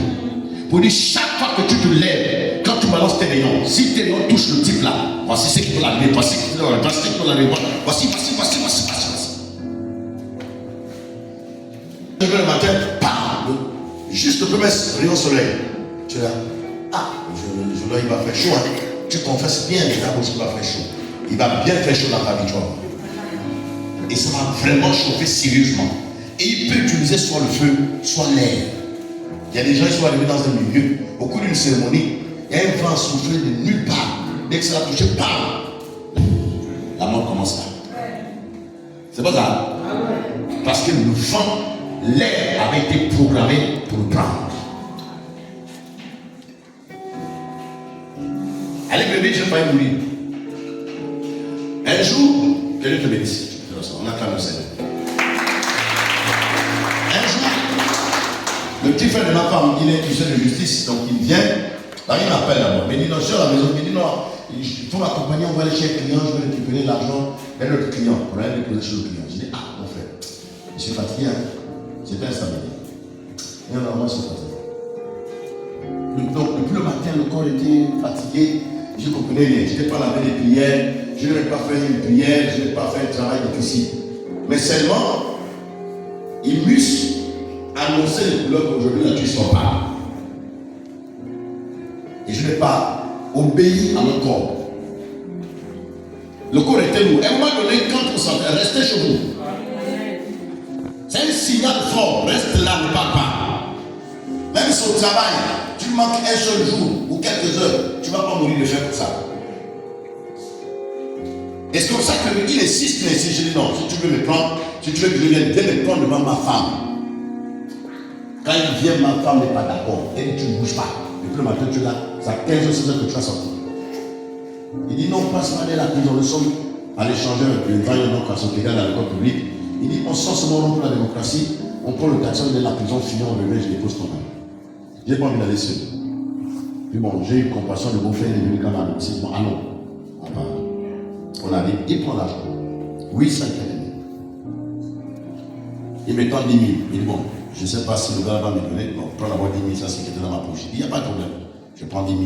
Pour dire chaque fois que tu te lèves, quand tu balances tes rayons, si tes rayons touchent le type là, voici ce qui peut l'arriver, voici ce qui peut l'arriver, voici. Le matin, bam, juste le premier rayon soleil. Tu es là, il va faire chaud. Hein. Tu confesses bien d'abord qu'il va faire chaud. Il va bien faire chaud dans ta vie, tu vois. Et ça va vraiment chauffer sérieusement. Et il peut utiliser soit le feu, soit l'air. Il y a des gens qui sont arrivés dans un milieu, au cours d'une cérémonie, il y a un vent soufflé de nulle part. Dès que ça a touché, bam, la mort commence là. C'est pas ça? Parce que le vent, l'air avait été programmé pour le prendre. Allez bébé, je ne vais pas mourir. Un jour, que Dieu te bénisse. On acclame le Seigneur. Un jour, le petit frère de ma femme, il est officier de justice, donc il vient. Là, il m'appelle d'abord. Il me dit non, je suis à la maison. Il me dit non, il faut m'accompagner, on va aller chez le client, je vais récupérer l'argent d'un autre client. Pour aller déposer chez le client. Je dis ah, mon frère, je suis fatigué, hein. C'est un samedi. Et alors, moi, je suis fatigué. Donc, depuis le matin, le corps était fatigué. Je ne comprenais rien. Je n'ai pas lavé les prières. Je n'ai pas fait une prière. Je n'ai pas fait un travail difficile. Mais seulement, Immus annonçait les couleurs qu'aujourd'hui la Dieu soit pas. Et je n'ai pas obéi à mon corps. Le corps était lourd. À un moment donné, quand on s'entend, restez chez vous. C'est un signal fort. Reste là, ne parle pas. son travail, tu manques un seul jour ou quelques heures, tu ne vas pas mourir de faim pour ça. Et c'est comme ça qu'il insiste, mais si je dis non, si tu veux me prendre, si tu veux que je vienne me prendre devant ma femme. Quand il vient, ma femme n'est pas d'accord. Elle dit, tu ne bouges pas. Et puis le matin, tu es là, ça 15 heures, 16 heures que tu vas sortir. Il dit, non, passe mal à la prison. Nous sommes à l'échanger le vaillant donc à son égal à l'école publique. Il dit, on sort ce moment pour la démocratie, on prend le taxi, on est de la prison, fini, on revient, je dépose ton âme. J'ai pas envie d'aller seul. Puis bon, j'ai eu compassion de mon frère, il est venu quand même. Il dit, bon, allons. On arrive, il prend l'argent. Oui, ça il il me tend 10 000. Il dit, bon, je ne sais pas si le gars va me donner. Bon, prends d'abord 10 000, ça c'est qui était dans ma poche. Il dit, il n'y a pas de problème. Je prends 10 000.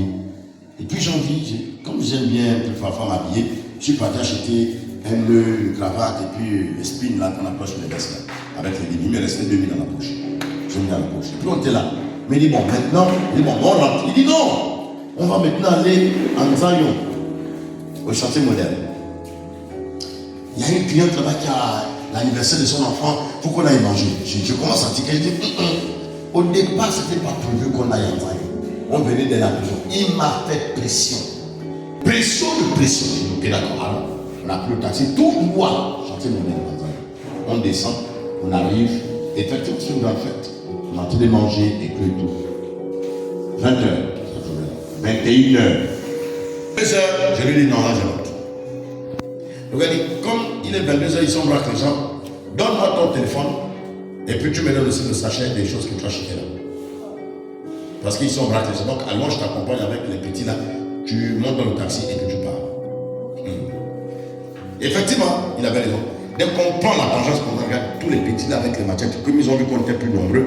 Et puis j'ai envie, comme j'aime bien parfois m'habiller, je suis parti acheter un nœud, une cravate et puis les spins là qu'on approche les vestes là. Avec les 10 000, il me restait 2 000 dans la poche. J'ai mis dans la poche. Et puis on était là. Mais il dit, bon, maintenant, il dit, bon, on rentre. Il dit, non, on va maintenant aller en Zion, au chantier moderne. Il y a une cliente là-bas qui a l'anniversaire de son enfant, il faut qu'on aille manger. Je commence à dire qu'elle dit, au départ, ce n'était pas prévu qu'on aille en Zion. On venait de la prison. Il m'a fait pression. Pression de pression. J'ai dit, ok, d'accord, alors, on a pris le taxi, tout droit, chantier moderne en Zion. On descend, on arrive, effectivement, c'est une grande fête. On a en train de manger et tout. 20h, 21h. 2h, je lui dis non, là je monte. Donc elle dit, comme il est 22h, ils sont braques les gens, donne-moi ton téléphone et puis tu me donnes aussi le sachet des choses que tu as achetées là. Parce qu'ils sont braques les gens. Donc alors je t'accompagne avec les petits là, tu montes dans le taxi et que tu pars. Effectivement, il avait raison. Dès qu'on prend la vengeance, qu'on regarde tous les petits là avec les machettes, comme ils ont vu qu'on était plus nombreux,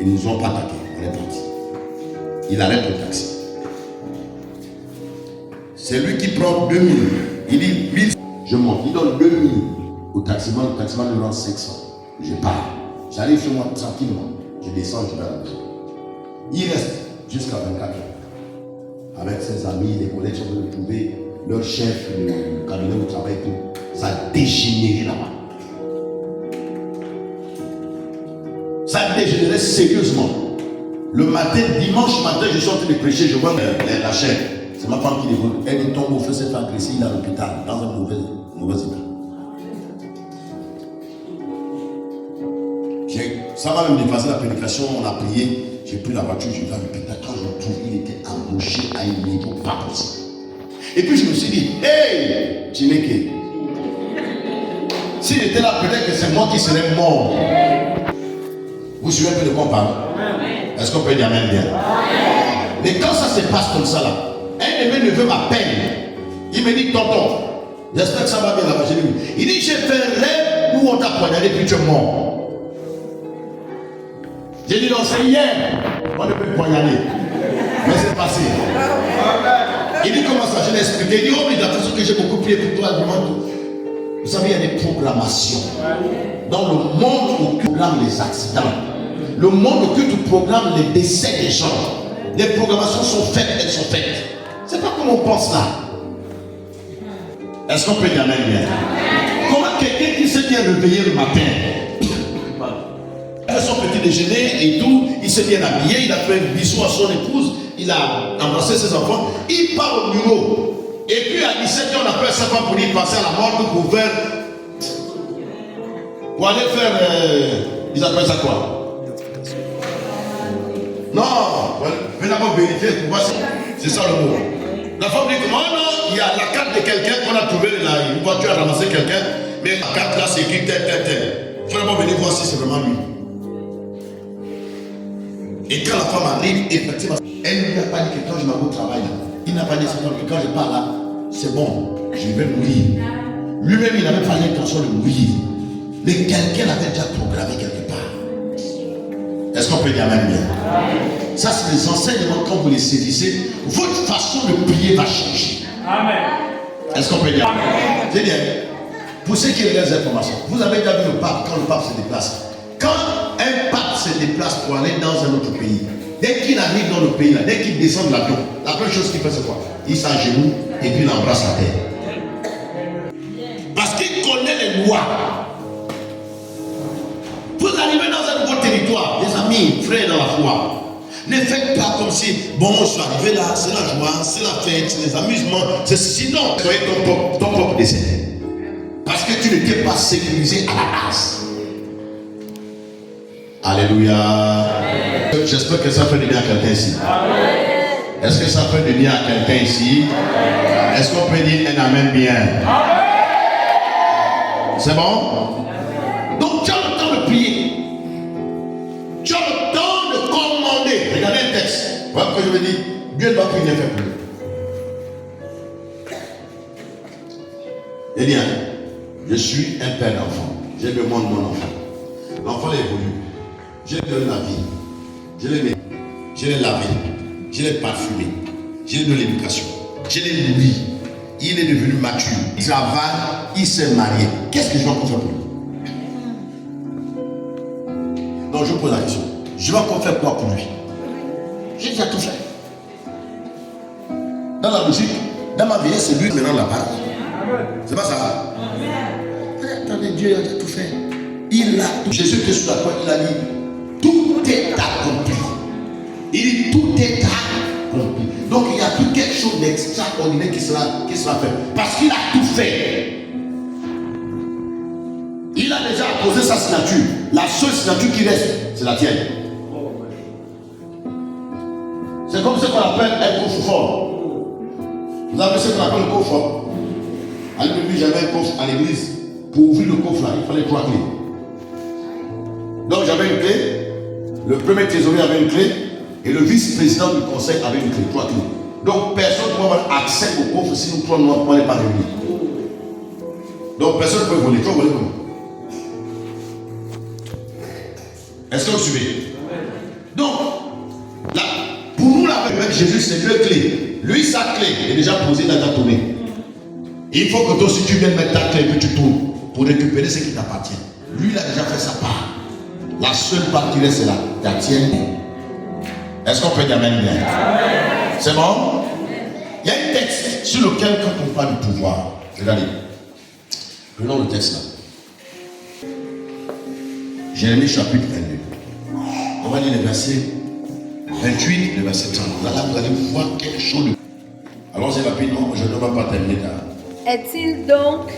ils ne nous ont pas attaqués. On est parti. Il arrête le taxi. C'est lui qui prend 2000. Il dit 1000. Je monte. Il donne 2000 au taximan. Le taximan lui rend 500. Je pars. J'arrive chez moi tranquillement. Je descends, je vais à la maison. Il reste jusqu'à 24 heures. Avec ses amis, les collègues sont venus trouver leur chef, le cabinet où travaille et tout. Ça a dégénéré là-bas. Ça a dégénéré sérieusement. Le matin, dimanche matin, je suis en train de prêcher, je vois la chaîne. C'est ma femme qui l'écoute. Elle tombe au feu, s'est fait agresser, il est à l'hôpital, dans un mauvais état. Ça m'a même dépassé la prédication, on a prié, j'ai pris la voiture, je vais à l'hôpital. Quand je retrouve, il était embauché à un niveau pas possible. Et puis je me suis dit, hey, Chineke, s'il était là, peut-être que c'est moi qui serais mort. Vous suivez un peu de quoi on parle? Est-ce qu'on peut dire amen bien? Mais quand ça se passe comme ça là, un de mes neveux m'appelle. Il me dit, tonton, j'espère que ça va bien là-bas. Il dit, j'ai fait un rêve où on t'a poignardé puis tu es mort. J'ai dit, non, c'est hier. On ne peut pas poignarder. Mais c'est passé. Il dit, comment ça? Je l'ai expliqué. Il dit, oh, mais d'attention que j'ai beaucoup prié pour toi. Vous savez, il y a des programmations. Dans le monde où tu programmes les accidents, le monde où tu programmes les décès des gens, les programmations sont faites, elles sont faites. C'est pas comme on pense là. Est-ce qu'on peut dire amen bien? Comment quelqu'un qui s'est bien réveillé le matin, il a fait son petit déjeuner et tout, il s'est bien habillé, il a fait un bisou à son épouse, il a embrassé ses enfants, il part au bureau. Et puis à 17h, on appelle sa femme pour lui passer à la morgue pour aller faire, ils appellent ça quoi? Non, venez d'abord vérifier pour voir si c'est ça le mot. La femme dit comment non, il y a la carte de quelqu'un qu'on a trouvé là, une voiture a ramassé quelqu'un, mais la carte là c'est écrit tel. Il faut d'abord venir voir si c'est vraiment lui. Et quand la femme arrive, effectivement, elle ne lui a pas dit que quand je m'avoue au travail, il n'a pas dit que quand je pars là, c'est bon, je vais mourir. Lui-même, il n'avait pas l'intention de mourir. Mais quelqu'un l'avait déjà programmé quelque part. Est-ce qu'on peut dire même bien? Ça, c'est les enseignements, quand vous les saisissez, votre façon de prier va changer. Amen. Est-ce qu'on peut dire? C'est bien. Pour ceux qui regardent les informations, vous avez déjà vu le pape, quand le pape se déplace. Quand un pape se déplace pour aller dans un autre pays, dès qu'il arrive dans le pays, là, dès qu'il descend de l'avion, la première chose qu'il fait, c'est quoi? Il s'agenouille et puis il embrasse la terre. Parce qu'il connaît les lois. Vous arrivez dans un nouveau territoire, des amis, frères dans la foi. Ne faites pas comme si, bon, je suis arrivé là, c'est la joie, c'est la fête, c'est les amusements, c'est ceci. Non, soyez ton propre destin. Parce que tu n'étais pas sécurisé à la base. Alléluia. J'espère que ça fait du bien à quelqu'un ici. Est-ce que ça fait du bien à quelqu'un ici? Est-ce qu'on peut dire un amen bien? C'est bon? Donc tu as le temps de prier. Tu as le temps de commander. Regardez un texte. Voilà ce que je veux dire. Dieu ne va plus rien faire pour nous. Il dit, je suis un père d'enfant. Je demande mon enfant. L'enfant évolue. Je lui donne la vie. Je l'ai mis. Je l'ai lavé. Je l'ai parfumé. Je lui donne l'éducation. Je l'ai nourri. Il est devenu mature. Il travaille. Il s'est marié. Qu'est-ce que je vais encore faire pour lui? Donc je pose la question. Je vais encore faire quoi pour lui? J'ai déjà tout fait. Dans la logique, dans ma vie, c'est lui qui me rend la base. C'est pas ça. Attendez, Dieu a déjà tout fait. Il a tout. Jésus qui est sur la croix, il a dit, tout est accompli. Il dit, tout est accompli. Donc il n'y a plus quelque chose d'extraordinaire qui sera fait. Parce qu'il a tout fait. Il a déjà posé sa signature. La seule signature qui reste, c'est la tienne. C'est comme ce qu'on appelle un coffre-fort. Vous avez ce qu'on appelle le coffre-fort. À l'église, j'avais un coffre à l'église. Pour ouvrir le coffre là, il fallait 3 clés. Donc j'avais une clé. Le premier trésorier avait une clé. Et le vice-président du conseil avait une clé. 3 clés. Donc personne ne peut avoir accès au coffre si nous 3 noirs ne pouvons pas réunir. Donc personne ne peut voler. Tu vas voler comment? Est-ce que vous suivez? Donc, là, pour nous, là, avec Jésus, c'est 2 clés. Lui, sa clé est déjà posée dans ta tournée. Il faut que toi aussi tu viennes mettre ta clé et que tu tournes pour récupérer ce qui t'appartient. Lui, il a déjà fait sa part. La seule part qui reste, c'est la tienne. Est-ce qu'on peut dire amen bien? C'est bon? Il y a un texte sur lequel, quand on parle du pouvoir, regardez. Prenons le texte là. Jérémie chapitre 22. On va lire le verset 28, le verset 30. Là, vous allez voir quelque chose de... Allons-y rapidement, je ne vais pas terminer là. Est-il donc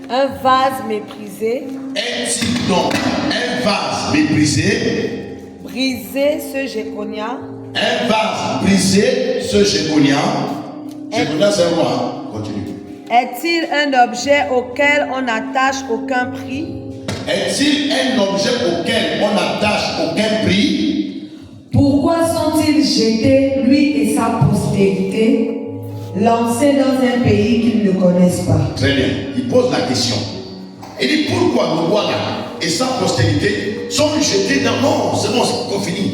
un vase méprisé? Est-il donc un vase méprisé? Brisé ce Jéconia? Un vase brisé, ce Jéconia. Jéconia, c'est un roi. Continue. Est-il un objet auquel on n'attache aucun prix? Est-il un objet auquel on n'attache aucun prix? Pourquoi sont-ils jetés, lui et sa postérité, lancés dans un pays qu'ils ne connaissent pas? Très bien. Il pose la question. Il dit pourquoi le roi là et sa postérité sont jetés dans... Non, c'est bon, c'est fini.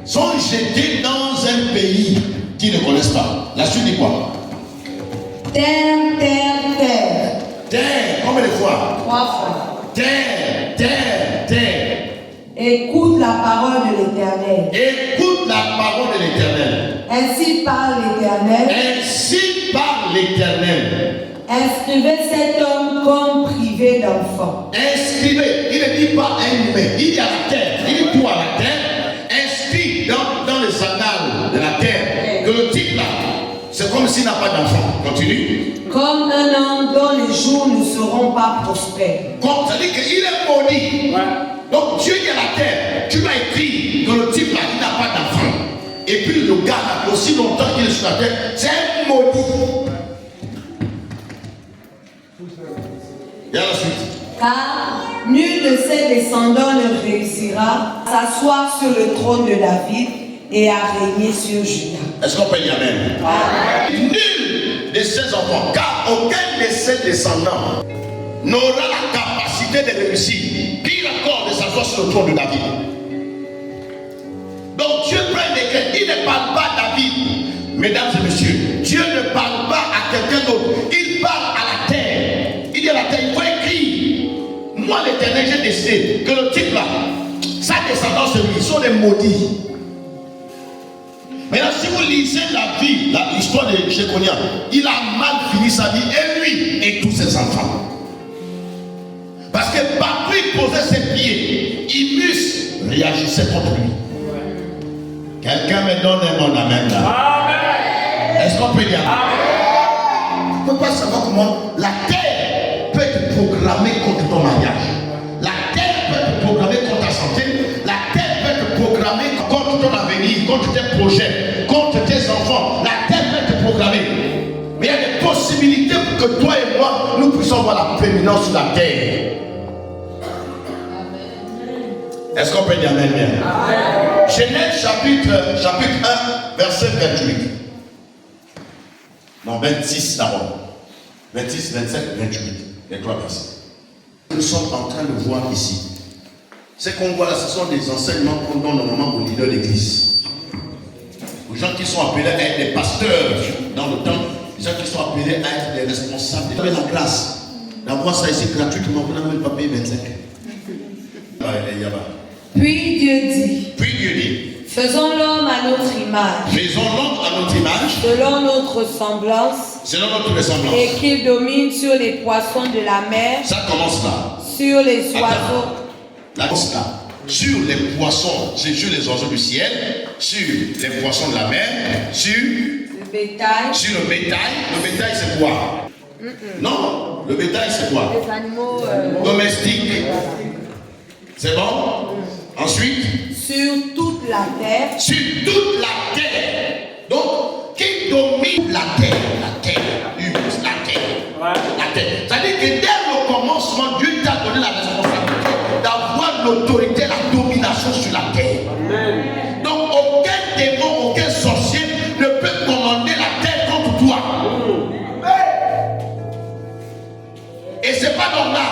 Sont jetés dans un pays qu'ils ne connaissent pas. La suite dit quoi? Terre, terre, terre. Terre, combien de fois? 3 fois. Terre, terre, terre. Écoute la parole de l'Éternel. Écoute la parole de l'Éternel. Ainsi parle l'Éternel. Ainsi parle l'Éternel. Inscrivez cet homme comme privé d'enfant. Inscrivez, il ne dit pas un humain, il dit à la terre, il dit tout à la terre. Inscrit dans les annales de la terre que le type là, c'est comme s'il n'a pas d'enfant. Continue. Comme un homme dont les jours ne seront pas prospères. C'est-à-dire qu'il est maudit. Ouais. Donc Dieu dit à la terre, tu vas écrire que le type là, il n'a pas d'enfant. Et puis le gars là, aussi longtemps qu'il est sur la terre, c'est un maudit. Et à la suite. Car nul de ses descendants ne réussira à s'asseoir sur le trône de David et à régner sur Juda. Est-ce qu'on peut dire amen? Nul de ses enfants, car aucun de ses descendants n'aura la capacité de réussir, pire encore de s'asseoir sur le trône de David. Donc Dieu prend un décret, il ne parle pas à David. Mesdames et messieurs, Dieu ne parle pas à quelqu'un d'autre, il parle à la terre. Il dit à la terre, il faut écrire. Moi l'Éternel, j'ai décidé que le type là, sa descendance de lui, ils sont des maudits. Maintenant, si vous lisez la vie, l'histoire de Jéconia, il a mal fini sa vie, et lui et tous ses enfants. Parce que partout il posait ses pieds, Imus réagissait contre lui. Quelqu'un me donne un bon amen là. Amen. Est-ce qu'on peut dire amen? On ne peut pas savoir comment la terre peut être programmée contre ton mariage. La terre peut être programmée contre ta santé. La terre peut être programmée contre ton avenir, contre tes projets, contre tes enfants. La terre peut être programmée. Mais il y a des possibilités pour que toi et moi, nous puissions voir la prééminence sur la terre. Est-ce qu'on peut dire amen? Genèse chapitre 1, verset 28. Non, 26 d'abord. 26, 27, 28. Les trois versets. Nous sommes en train de voir ici. Ce qu'on voit là, ce sont des enseignements qu'on donne normalement aux leaders d'église. Aux gens qui sont appelés à être des pasteurs dans le temps. Les gens qui sont appelés à être des responsables. Vous avez la classe. D'avoir ça ici gratuitement, vous n'avez même pas payé 25. Puis Dieu dit, faisons l'homme à notre image, faisons l'homme à notre image, selon notre ressemblance, et qu'il domine sur les poissons de la mer, ça commence là, sur les oiseaux. Là, sur les poissons, c'est sur les oiseaux du ciel, sur les poissons de la mer, sur le bétail. Sur le bétail. Le bétail c'est quoi? Non, le bétail c'est quoi? Les animaux domestiques. C'est bon? Ensuite, sur toute la terre. Sur toute la terre. Donc, qui domine la terre? La terre. La terre. La terre. C'est-à-dire que dès le commencement, Dieu t'a donné la responsabilité d'avoir l'autorité, la domination sur la terre. Amen. Donc, aucun démon, aucun sorcier ne peut commander la terre contre toi. Et c'est pas normal.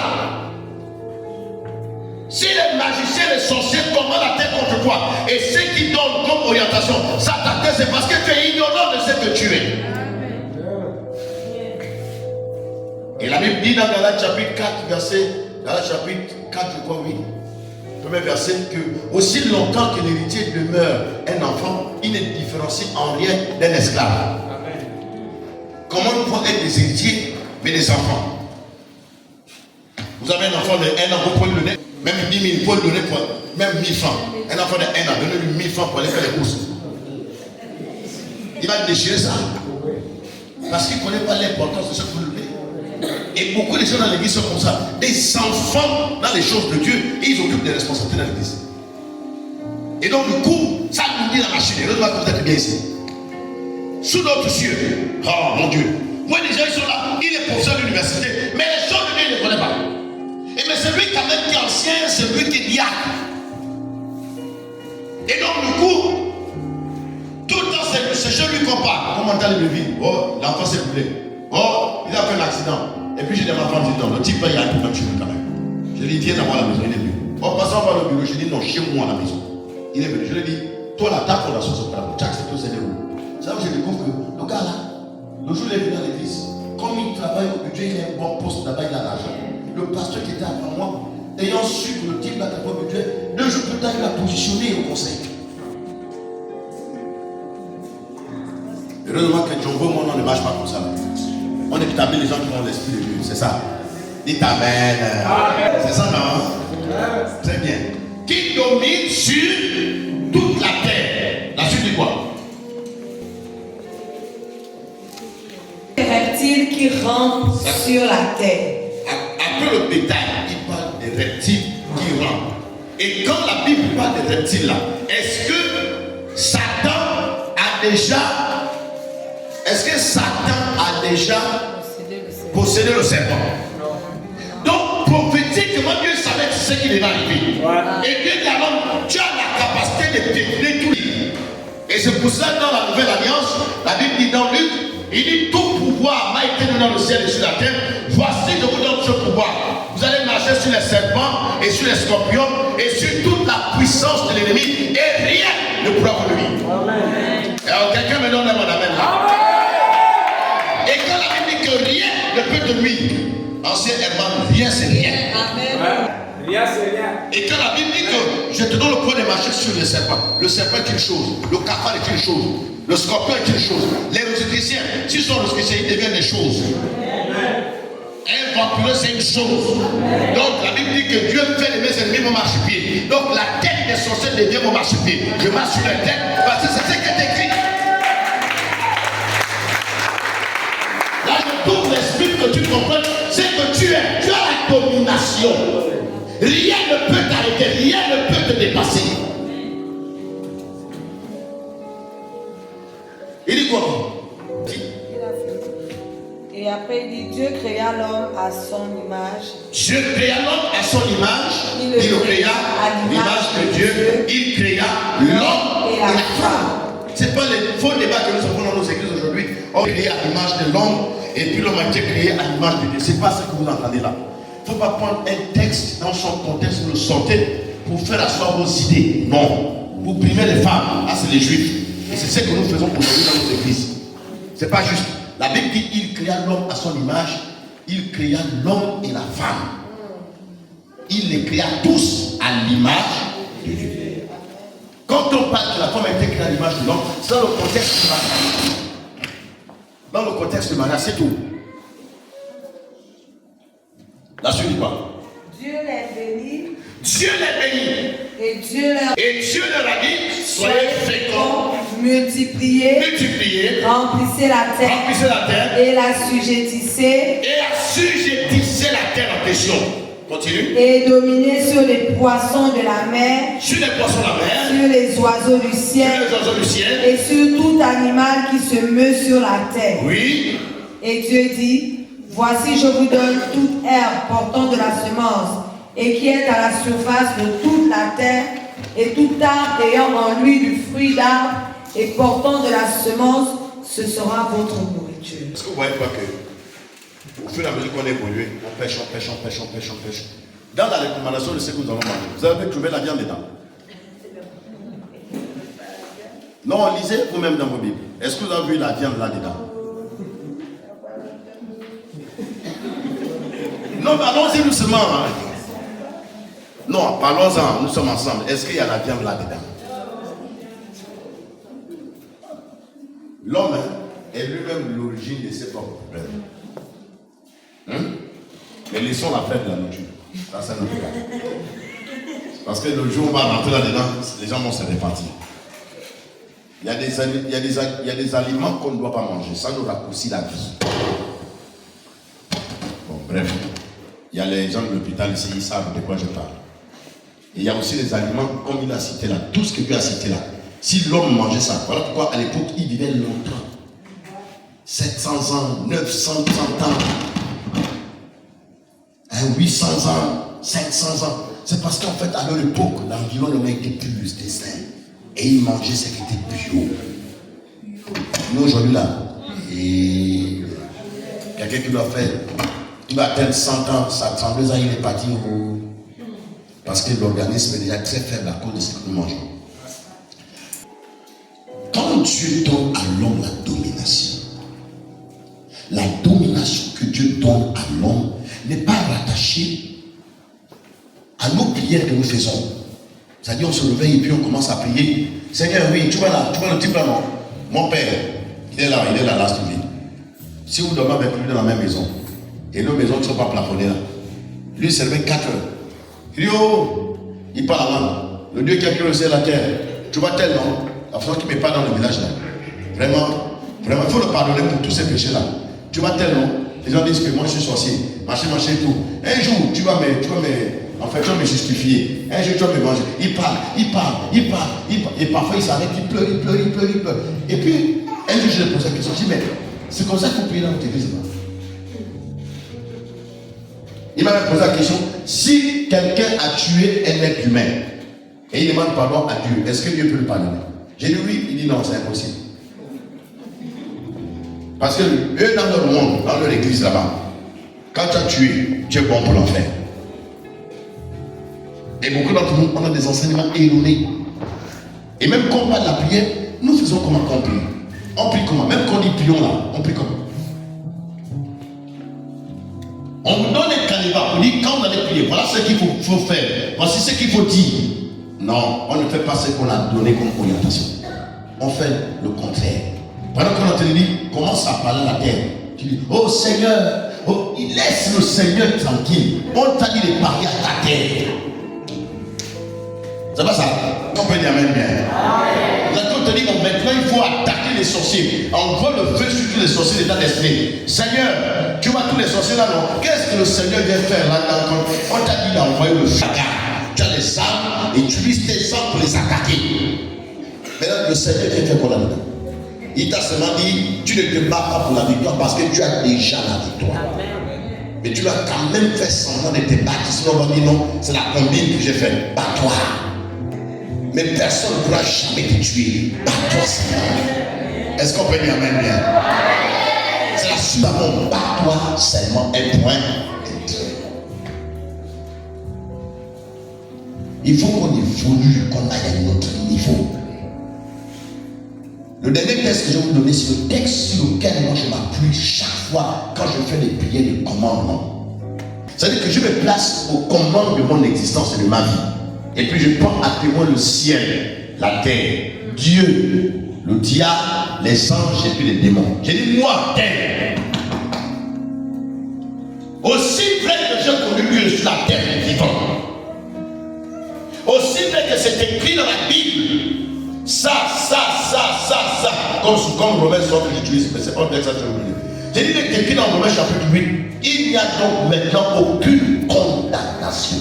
Si les magiciens, les sorciers commandent la terre contre toi, et ceux qui donnent comme orientation, ça ta terre, c'est parce que tu es ignorant de ce que tu es. Et la Bible dit dans Galates chapitre 4, verset, Galates chapitre 4, je crois, oui, premier verset, que aussi longtemps que l'héritier demeure un enfant, il ne différencie en rien d'un esclave. Amen. Comment nous pouvons être des héritiers, mais des enfants? Vous avez un enfant de 1 an, vous pouvez le donner. Même 10 000, il faut le donner pour même 1000 francs. Un enfant de 1 an, donnez-lui 1000 francs pour aller faire les courses. Il va déchirer ça. Parce qu'il ne connaît pas l'importance de ce que vous le donnez. Et beaucoup de gens dans l'église sont comme ça. Des enfants dans les choses de Dieu, et ils occupent des responsabilités dans l'église. Et donc, du coup, ça nous dit la machine. Et l'autre va peut-être bien ici. Sous notre cieux. Oh mon Dieu. Moi, les gens, ils sont là. Il est professeur de l'université. Mais les choses de Dieu, il ne les connaît pas. Et mais celui quand même qui est ancien, c'est lui qui est diacre. Et donc du coup, tout le temps c'est chez lui qu'on parle. Comment t'as le vie? Oh, l'enfant s'est brûlé. Oh, il a fait un accident. Et puis j'ai des enfants qui disent non, le type il y a un problème chez lui quand même. Je lui ai dit viens dans moi à la maison, il est venu. Oh, passons voir le bureau, je lui ai dit non, chez moi à la maison. Il est venu, je lui ai dit, toi là, ta fondation c'est pas là, tu acceptes c'est où? C'est là où je découvre que le gars là, le jour où il est venu à l'église, comme il travaille au budget, il a un bon poste là-bas, il a l'argent. Le pasteur qui était avant moi, ayant su que le type n'a pas budget, 2 jours plus tard, il a positionné au conseil. Heureusement que Djombo, mon nom ne marche pas comme ça. On établit les gens qui ont l'esprit de Dieu, c'est ça. Dites amen. C'est ça, non? Très bien. Qui domine sur toute la terre? La suite dit quoi? Les reptiles qui rampent sur la terre. Après le bétail, il parle des reptiles qui rampent. Et quand la Bible parle des reptiles là, est-ce que Satan a déjà possédé le serpent? Donc prophétiquement, Dieu savait ce qui devait arriver. Et Dieu dit alors, tu as la capacité de détruire tout. Et c'est pour ça dans la nouvelle alliance, la Bible dit dans Luc, il dit tout pouvoir m'a été donné dans le ciel et sur la terre. Voici, je vous donne ce pouvoir. Vous allez marcher sur les serpents et sur les scorpions et sur toute la puissance de l'ennemi et rien ne pourra vous nuire. Alors quelqu'un me donne un amen là. Et quand la Bible dit que rien ne peut te nuire, ancien Herman, rien c'est rien. Amen. Rien c'est rien. Et quand la Bible dit que je te donne le pouvoir de marcher sur les serpents, le serpent est une chose, le cafard est une chose, le scorpion est une chose. Les chrétiens, s'ils sont les chrétiens, ils deviennent des choses. Un incorporé, c'est une chose. Donc la Bible dit que Dieu fait de mes ennemis mon marchepied. Donc la tête des sorciers devient mon marchepied. Je marche sur la tête parce que c'est ce qui est écrit. Là, je tourne l'esprit que tu comprennes, c'est que tu as la domination. Rien ne peut t'arrêter, rien ne peut te dépasser. Il dit quoi? Et après il dit, Dieu créa l'homme à son image. Dieu créa l'homme à son image. Il le créa à l'image de Dieu. Il créa l'homme et la femme. Ce n'est pas les faux débats que nous avons dans nos églises aujourd'hui. On crée à l'image de l'homme et puis l'homme a été créé à l'image de Dieu. Ce n'est pas ce que vous entendez là. Il ne faut pas prendre un texte dans son contexte, vous le sortez pour faire asseoir vos idées. Non. Vous primez les femmes. Ah, c'est les juifs. Et c'est ce que nous faisons aujourd'hui dans nos églises. Ce n'est pas juste. La Bible dit qu'il créa l'homme à son image. Il créa l'homme et la femme. Il les créa tous à l'image de Dieu. Quand on parle que la femme a été créée à l'image de l'homme, c'est dans le contexte du mariage. Dans le contexte du mariage, c'est tout. La suite dit quoi? Dieu les bénit. Dieu les bénit. Et Dieu leur a dit, soyez féconds, multipliez, remplissez la terre et l'assujettissez la terre en question. Continue. Et dominez sur les poissons de la mer, sur les oiseaux du ciel, et sur tout animal qui se meut sur la terre. Oui. Et Dieu dit, voici je vous donne toute herbe portant de la semence et qui est à la surface de toute la terre, et tout arbre ayant en lui du fruit d'arbre et portant de la semence, ce sera votre nourriture. Est-ce que vous voyez pas que au fur et à mesure qu'on évolue, on pêche. Dans la recommandation de ce que nous allons manger, vous avez trouvé la viande dedans? Non, lisez vous-même dans vos Bibles. Est-ce que vous avez vu la viande là-dedans? Non, mais allons-y doucement. Hein. Non, parlons-en, nous sommes ensemble. Est-ce qu'il y a la viande là-dedans? L'homme est lui-même l'origine de ses propres problèmes. Mais laissons la fête de la nourriture. Ça, c'est notre cas. Parce que le jour où on va rentrer là-dedans, les gens vont se répartir. Il y a des aliments qu'on ne doit pas manger. Ça nous raccourcit la vie. Bon, bref. Il y a les gens de l'hôpital ici, ils savent de quoi je parle. Et il y a aussi les aliments, comme il a cité là, tout ce que Dieu a cité là. Si l'homme mangeait ça, voilà pourquoi à l'époque, il vivait longtemps. 700 ans, 900 ans, 800 ans, 500 ans. C'est parce qu'en fait, à leur époque, l'environnement était plus sain. Et ils mangeaient ce qui était bio. Nous, aujourd'hui, là, et quelqu'un qui doit faire, il va atteindre 100 ans, 102 ans, il est parti au... Parce que l'organisme est déjà très faible à cause de ce que nous mangeons. Quand Dieu donne à l'homme la domination que Dieu donne à l'homme n'est pas rattachée à nos prières que nous faisons. C'est-à-dire on se réveille et puis on commence à prier. Seigneur, oui, tu vois le type là, non? Mon père, il est là, là, c'est vide. Si vous dormez avec lui dans la même maison, et nos maisons ne sont pas plafonnées là, lui il se réveille 4 heures. Il dit, oh, il parle avant. Le Dieu qui a créé le ciel et la terre. Tu vois tel nom, la façon qu'il ne met pas dans le village là. Vraiment, il faut le pardonner pour tous ces péchés là. Tu vois tel nom, les gens disent que moi je suis sorcier, machin, tout. Un jour, tu vas me justifier. Un jour, tu vas me manger. Il parle. Et parfois, il s'arrête, il pleure. Et puis, un jour, je lui pose la question. Je dis, mais c'est comme ça que vous priez dans votre église là. Il m'a posé la question, si quelqu'un a tué un être humain et il demande pardon à Dieu, est-ce que Dieu peut le pardonner? J'ai dit oui, il dit non, c'est impossible. Parce que eux, dans leur monde, dans leur église là-bas, quand tu as tué, tu es bon pour l'enfer. Et beaucoup d'entre nous, on a des enseignements erronés. Et même quand on parle de la prière, nous faisons comment on prie? On prie comment? Même quand on dit prions là, on prie comment? On vous donne un canevas pour dire quand vous allez prier, voilà ce qu'il faut faire, voici ce qu'il faut dire. Non, on ne fait pas ce qu'on a donné comme orientation. On fait le contraire. Pendant qu'on a dit, commence à parler à la terre. Tu dis, oh Seigneur, oh, il laisse le Seigneur tranquille. On t'a dit de parler à ta terre. C'est pas ça? On peut dire Amen bien. Là, on te dit, bon, maintenant il faut attaquer les sorciers. Envoie le feu sur tous les sorciers d'état d'esprit. Seigneur, tu vois tous les sorciers là, non? Qu'est-ce que le Seigneur vient faire là? On t'a dit d'envoyer le feu. Tu as les armes et tu utilises tes armes pour les attaquer. Maintenant, le Seigneur vient faire quoi là-dedans? Il t'a seulement dit, tu ne te bats pas pour la victoire parce que tu as déjà la victoire. Mais tu vas quand même faire semblant de te battre. Sinon on va dire non, c'est la combine que j'ai fait. Bats-toi. Mais personne ne pourra jamais te tuer. Bats-toi seulement. Est-ce qu'on peut dire Amen bien? C'est la suite d'abord. Bats-toi seulement. Un point. Il faut qu'on évolue, qu'on aille à un autre niveau. Le dernier texte que je vais vous donner, c'est le texte sur lequel moi je m'appuie chaque fois quand je fais des prières de commandement. C'est-à-dire que je me place au commandement de mon existence et de ma vie. Et puis je prends à témoin le ciel, la terre, Dieu, le diable, les anges et puis les démons. J'ai dit moi, terre. Aussi vrai que j'ai connu Dieu sur la terre vivant. Aussi vrai que c'est écrit dans la Bible. Ça. Comme Romains sort que j'utilise, mais c'est pas bien ça que je veux dire. J'ai dit que écrit dans Romains chapitre 8, il n'y a donc maintenant aucune condamnation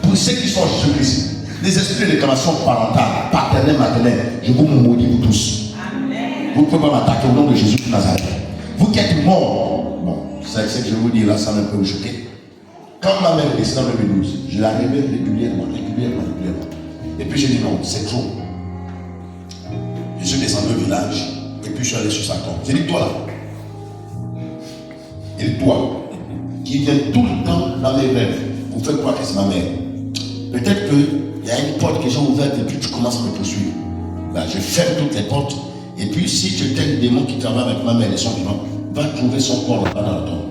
pour ceux qui sont en Jésus-Christ. Les esprits de réclamation parentale, paternelle, maternelle, je vous maudis vous tous. Amen. Vous ne pouvez pas m'attaquer au nom de Jésus de Nazareth. Vous qui êtes morts, bon, c'est ce que je vais vous dire là, ça me peut vous choquer. Quand ma mère est décédée en 2012, je la réveille régulièrement. Et puis j'ai dit non, c'est trop. Je suis descendu au village et puis je suis allé sur sa tombe. J'ai dit toi là. Et toi, qui vient tout le temps dans mes rêves, vous faites croire que c'est ma mère. Peut-être qu'il y a une porte que j'ai ouverte et puis tu commences à me poursuivre. Ben, je ferme toutes les portes. Et puis si tu es un démon qui travaille avec ma mère et son vivant, va trouver son corps là-bas dans la tombe.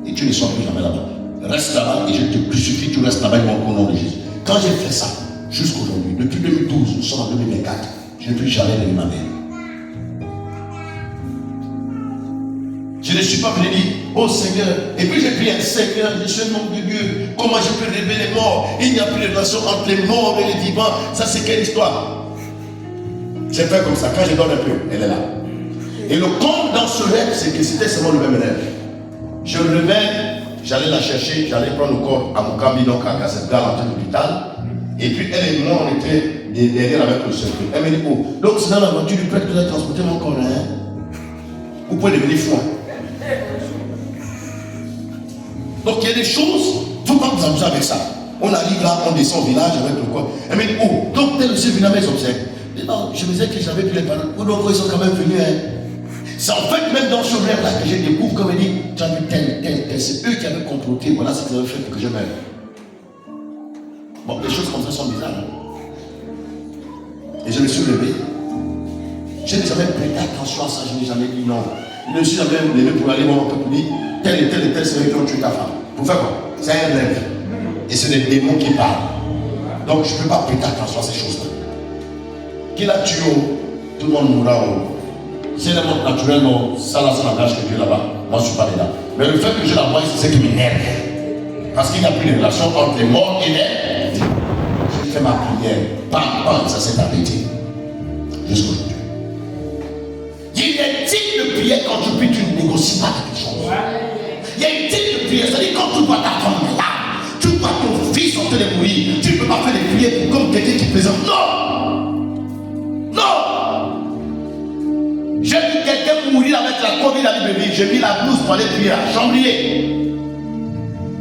Et tu ne sors plus jamais là-bas. Reste là-bas et je te crucifie, tu restes là-bas au nom de Jésus. Quand j'ai fait ça, jusqu'aujourd'hui, depuis 2012, nous sommes en 2024, je n'ai plus jamais vu ma mère. Je ne suis pas venu dire, oh Seigneur, et puis j'ai prié, Seigneur, je suis un homme de Dieu, comment je peux rêver les morts? Il n'y a plus de relation entre les morts et les vivants, ça c'est quelle histoire? J'ai fait comme ça, quand je donne un peu, elle est là. Et le compte dans ce rêve, c'est que c'était seulement le même rêve. Je le réveille, j'allais la chercher, j'allais prendre le corps à Mukambi, donc à cette gare à l'hôpital. Et puis elle et moi, on était derrière avec le secret. Elle me dit, oh, donc c'est dans la voiture du prêtre que vous avez transporté mon corps, hein? Vous pouvez devenir fou. Donc il y a des choses, il ne faut pas vous amuser avec ça. On arrive là, on descend au village avec le corps. Elle me dit, oh, donc tel aussi venu à mes obsèques. Non, je me disais que j'avais plus les parents. Oh, donc ils sont quand même venus, hein? C'est en fait même dans ce rêve-là que je découvre, comme elle dit, tu as vu tel. C'est eux qui avaient comploté, voilà ce qu'ils avaient fait pour que je meure. Bon, les choses comme ça sont bizarres. Et je me suis levé. Je n'ai jamais prêté attention à ça, je n'ai jamais dit non. Je ne suis jamais levé pour aller voir mon peuple pour dire tel et tel, c'est eux qui ont tué ta femme. Pour faire quoi? C'est un rêve. Et c'est des démons qui parlent. Donc je ne peux pas prêter attention à ces choses-là. Qui l'a tué? Tout le monde mourra. C'est le monde naturel, non, ça n'engage que Dieu là-bas. Moi je ne suis pas dedans. Mais le fait que je la vois, c'est ce qui m'énerve. Parce qu'il n'y a plus de relation entre les morts et les. J'ai fait ma prière. Bam, ça s'est arrêté. Jusqu'aujourd'hui. Il y a un type de prière quand tu pries, tu ne négocies pas quelque chose. Il y a un type de prière, c'est-à-dire quand tu vois ta femme là, tu vois ton fils en train de mourir, tu ne peux pas faire des prières comme quelqu'un qui présente. Non! J'ai vu quelqu'un mourir avec la Covid à l'île. J'ai mis la blouse pour aller prier à Chambrier.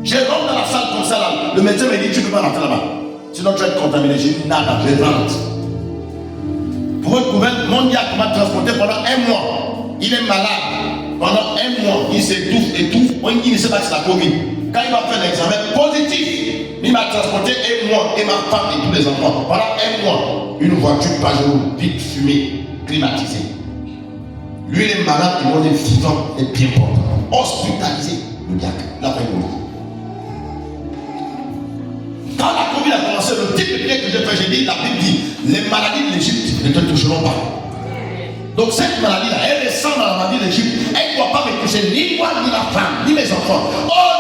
Je rentre dans la salle comme ça là. Le médecin m'a dit tu ne peux pas rentrer là-bas. Sinon tu vas être contaminé. J'ai dit nada, je rentre. Pour une nouvelle, mon diacre m'a transporté pendant un mois. Il est malade. Pendant un mois, il s'étouffe. Il ne sait pas que c'est la Covid. Quand il va faire l'examen positif, il m'a transporté un mois et ma femme et tous les enfants. Pendant un mois, une voiture Pajero, vite fumée, climatisée. Lui, il est malade, il est vivant et bien portant. Hospitalisé, le diacre, la fin de mort. Quand la Covid a commencé, le type de prière que j'ai fait, j'ai dit, la Bible dit, les maladies de l'Égypte ne te toucheront pas. Donc cette maladie-là, elle descend dans la maladie de l'Égypte. Elle ne doit pas me toucher ni moi, ni la femme, ni mes enfants. Oh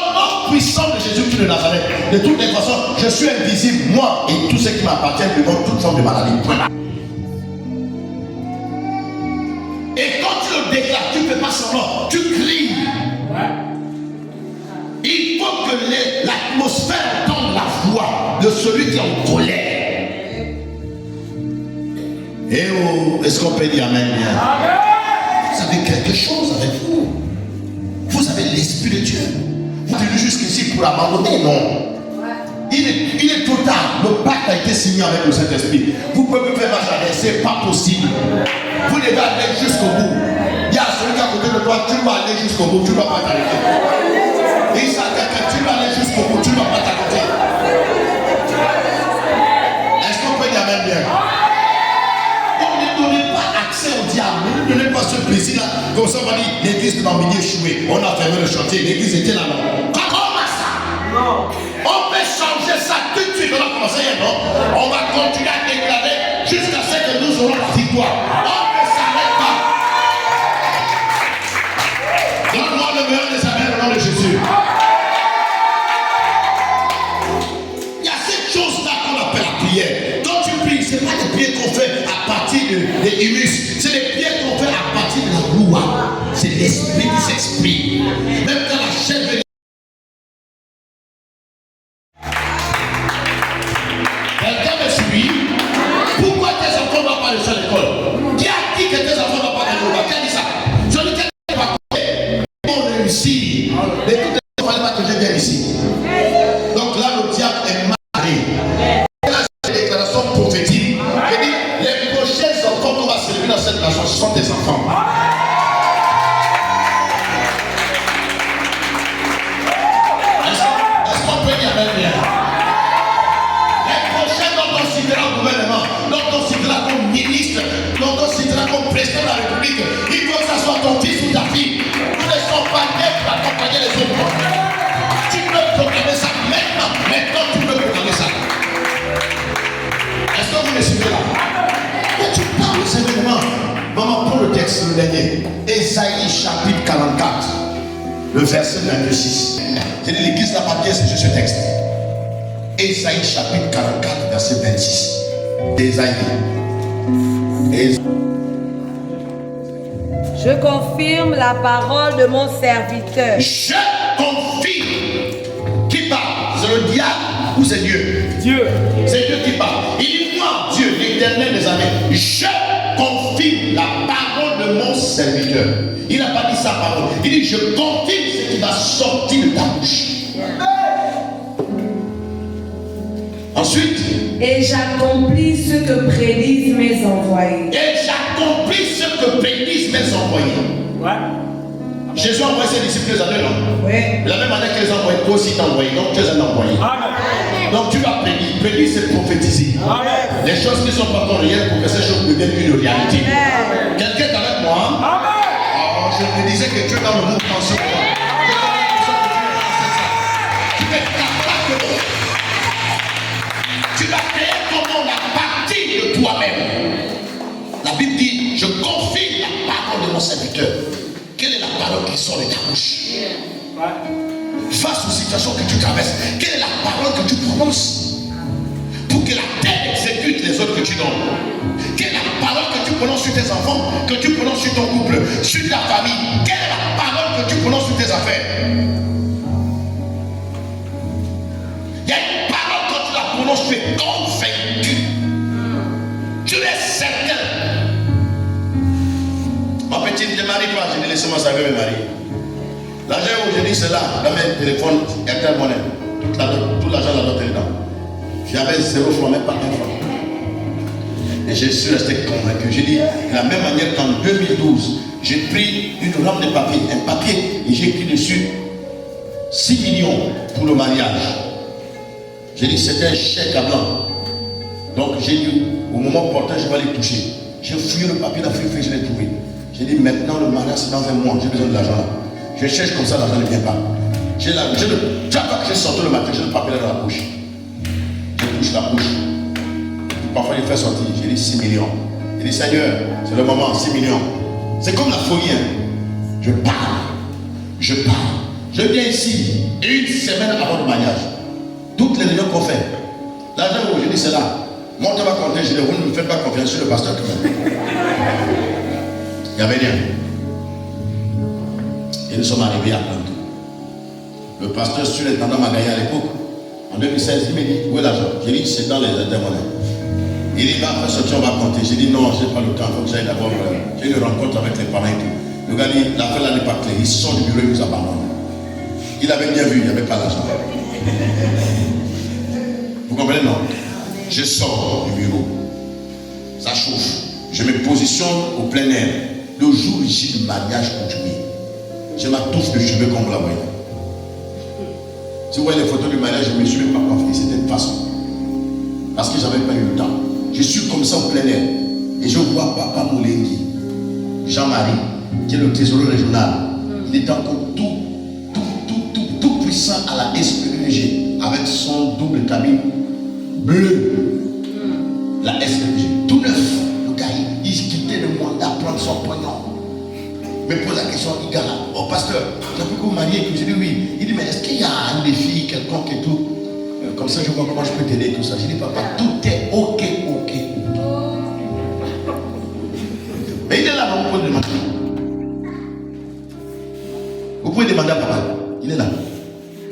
de Nazareth. De toutes les façons, je suis invisible, moi et tous ceux qui m'appartiennent devant toute forme de maladie. Et quand tu le déclares, tu ne fais pas semblant, tu cries. Il faut que l'atmosphère entende la voix de celui qui est en colère. Et oh, est-ce qu'on peut dire amen bien? Vous avez quelque chose avec vous. Vous avez l'Esprit de Dieu. Vous êtes venu jusqu'ici pour abandonner, non. Il est trop tard. Le pacte a été signé avec le Saint-Esprit. Vous pouvez me faire marcher, c'est pas possible. Vous devez aller jusqu'au bout. Il y a celui qui est à côté de toi, tu dois aller jusqu'au bout, tu ne dois pas t'arrêter. Et ça tu dois aller jusqu'au bout, tu ne dois pas t'arrêter. Est-ce qu'on peut y aller bien? Ne donnez pas accès au diable, ne donnez pas ce plaisir-là. Comme ça, on va dire, l'église de Bambini échouée. On a fermé le chantier, l'église était là-bas. Comment ça? Non. On peut changer ça tout de suite. On a commencé hier, non? On va continuer à déclarer jusqu'à ce que nous aurons la victoire. On ne s'arrête pas. Donne-moi le meilleur des amens au nom de Jésus. Il y a cette chose-là qu'on appelle la prière. Quand tu pries, ce n'est pas des prières qu'on fait à partir des humus. C'est des prières qu'on fait à partir de la loi. C'est l'esprit qui s'exprime. Même quand la chair vient. Quelqu'un me suit? Pourquoi tes enfants ne vont pas aller à l'école? Qui a dit que tes enfants ne vont pas aller à l'école? Qui a dit ça? Celui qui a pas on réussit. Mais tout le monde ne fallait pas que je vienne ici. Donc là, le diable est marié. Déclaration prophétique. Je dis, les prochains enfants qu'on va célébrer dans cette nation, ce sont tes enfants. Est-ce qu'on peut dire bien? Les prochains dont on citera au gouvernement, dont on citera comme ministre, dont on citera comme président de la République, il faut que ça soit ton fils ou ta fille. Nous ne sommes pas nés pour accompagner les autres. Tu peux proclamer ça maintenant. Maintenant, tu peux proclamer ça. Est-ce que vous me suivez là? Mais tu parles simplement. Maman, prends le texte, le dernier. Ésaïe chapitre 44, le verset 26. J'ai dit, l'église n'a pas pièce sur ce texte. Ésaïe chapitre 44, verset 26. Ésaïe. Je confirme la parole de mon serviteur. Je confirme. Qui parle? C'est le diable ou c'est Dieu? Dieu. C'est Dieu qui parle. Il dit, moi, Dieu, l'Éternel des armées, je confirme la parole de mon serviteur. Il n'a pas dit sa parole. Il dit, je confirme ce qui va sortir de ta bouche. Ensuite, Et j'accomplis ce que prédisent mes envoyés. et j'accomplis ce que prédisent mes envoyés. Ouais. Jésus a envoyé ses disciples les années, non? Oui. De la même manière que les envoyés, toi aussi t'as envoyé. Donc tu es un envoyé. Amen. Donc tu vas prédire. Prédire, c'est prophétiser. Amen. Les choses qui ne sont pas encore réelles pour que ces choses deviennent une réalité. Amen. Quelqu'un est avec moi? Amen. Oh, je me disais que tu es dans le mouvement sur toi. Tu es capable de... Tu vas créer ton monde à partir de toi-même. La Bible dit, je confie la parole de mon serviteur. Quelle est la parole qui sort de ta bouche? Face aux situations que tu traverses, quelle est la parole que tu prononces pour que la terre exécute les ordres que tu donnes? Quelle est la parole que tu prononces sur tes enfants, que tu prononces sur ton couple, sur ta famille? Quelle est la parole que tu prononces sur tes affaires? Il y a une parole quand tu la prononces, tu es convaincu. Tu es certain. Ma petite, ne marie pas, je dis laissez-moi savoir me marier. L'argent où je dis c'est là, dans mes téléphones, Airtel Money. Tout l'argent là-dedans est dedans. J'avais 0 franc, même pas 1 franc. Et je suis resté convaincu. J'ai dit, de la même manière qu'en 2012, j'ai pris une rampe de papier, un papier, et j'ai écrit dessus 6 millions pour le mariage. J'ai dit, c'était un chèque à blanc. Donc j'ai dit, au moment opportun, je vais aller toucher. J'ai fouillé le papier, la fouille, je l'ai trouvé. J'ai dit, maintenant le mariage c'est dans un mois, j'ai besoin de l'argent là. Je cherche comme ça, l'argent ne vient pas. J'ai sorti le matin, j'ai le papier là dans la bouche. Je touche la bouche. Parfois il fait sortir, j'ai dit 6 millions. Il dit, Seigneur, c'est le moment, 6 millions. C'est comme la folie. Hein. Je parle. Je viens ici, et une semaine avant le mariage, Toutes les réunions qu'on fait. L'argent, je dis c'est là. Moi, on va compter, je dis, vous ne me faites pas confiance sur le pasteur quand même. Il n'y avait rien. Et nous sommes arrivés à Plantou. Le pasteur surintendant m'a gagné à l'époque. En 2016, il m'a dit, où est l'argent? J'ai dit, c'est dans les intermonnaies. Il dit, va faire sortir, on va compter. J'ai dit, non, je n'ai pas le temps, il faut que j'aille d'abord. J'ai une rencontre avec les parents et tout. Le gars dit, l'affaire là n'est pas claire. Il sort du bureau, il nous abandonne. Il avait bien vu, il n'y avait pas d'argent. Vous comprenez, non? Je sors du bureau. Ça chauffe. Je me positionne au plein air. Le jour où j'ai le mariage coutumier, je m'atouffe de cheveux comme vous la voyez. Si vous voyez les photos du mariage, je ne me suis même pas coiffé. C'était de façon. Parce que je n'avais pas eu le temps. Je suis comme ça au plein air. Et je vois Papa Moulengi, Jean-Marie, qui est le trésorier régional. Il est encore tout puissant à la SPG avec son double cabine bleu. La SPG, tout neuf. Le gars, il quittait le monde à prendre son pognon. Me pose la question, il dit, oh pasteur, j'ai pu vous marier. J'ai dit oui. Il dit, mais est-ce qu'il y a un défi quelconque et tout? Comme ça, je vois comment je peux t'aider, tout ça. J'ai dit, papa, tout est ok. Mais il est là, vous pouvez demander. Vous pouvez demander à papa. Il est là.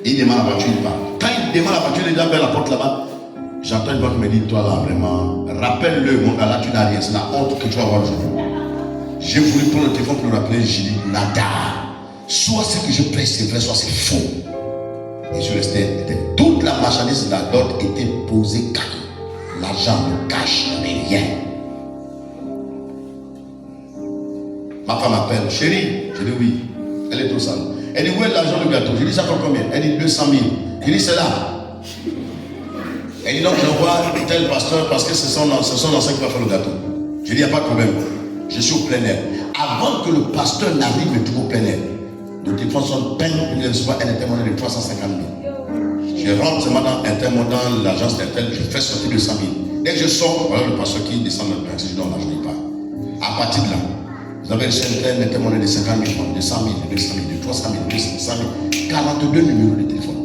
Et il demande la voiture, il part. Quand il demande la voiture, il est vers la porte là-bas. J'entends une voix qui me dit, toi là, vraiment, rappelle-le, mon gars, là, tu n'as rien. C'est la honte que tu vas avoir aujourd'hui. J'ai voulu prendre le téléphone pour le rappeler. J'ai dit, nada. Soit ce que je prêche, c'est vrai, soit c'est faux. Et je restais. Toute la marchandise de la dot était posée calme. L'argent, le cash, mais rien. Ma femme m'appelle, chérie. Je dis oui. Elle est au salon. Elle dit, où est l'argent du gâteau? Je dis, ça fait combien? Elle dit, 200 000. Je dis, c'est là. Elle dit, donc j'envoie tel pasteur parce que c'est son ancien qui va faire le gâteau. Je dis, il n'y a pas de problème. Je suis au plein air. Avant que le pasteur n'arrive me trouve au plein air, le téléphone sonne, peine, il reçoit un intermonnaie de 350 000. Je rentre ce matin, intermonnaie, l'agence d'Intel, je fais sortir 200 000. Dès que je sors, voilà le pasteur qui descend dans le pain. Je dis, non, là, je n'ai pas. À partir de là, vous avez reçu un intermonnaie de 50 000 francs, de 100 000, de 200 000, de 300 000, de 200 000, 42 numéros de téléphone.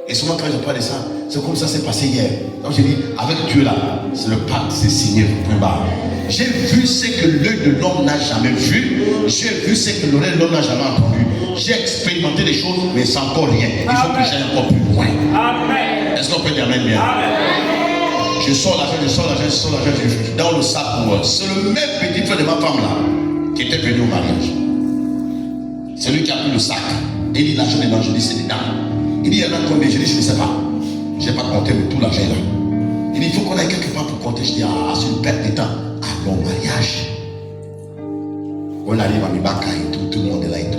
Et souvent quand je parle de ça, c'est comme ça s'est passé hier. Donc j'ai dit, avec Dieu là, c'est le pacte, c'est signé, point barre. J'ai vu ce que l'œil de l'homme n'a jamais vu. J'ai vu ce que l'oreille de l'homme n'a jamais entendu. J'ai expérimenté des choses, mais c'est encore rien. Il faut que j'aille encore plus loin. Est-ce qu'on peut dire amen bien? Je sors l'argent, je suis dans le sac pour moi. C'est le même petit frère de ma femme là, qui était venu au mariage. C'est lui qui a pris le sac. Et il dit, l'argent est dedans, je dis, c'est dedans. Il dit, il y en a combien? Je dis, je ne sais pas. Je n'ai pas compté, mais tout l'argent est là. Il dit, il faut qu'on aille quelque part pour compter. Je dis, ah, c'est une perte de temps. Allons au mariage. On arrive à Mibaka et tout, tout le monde est là et tout.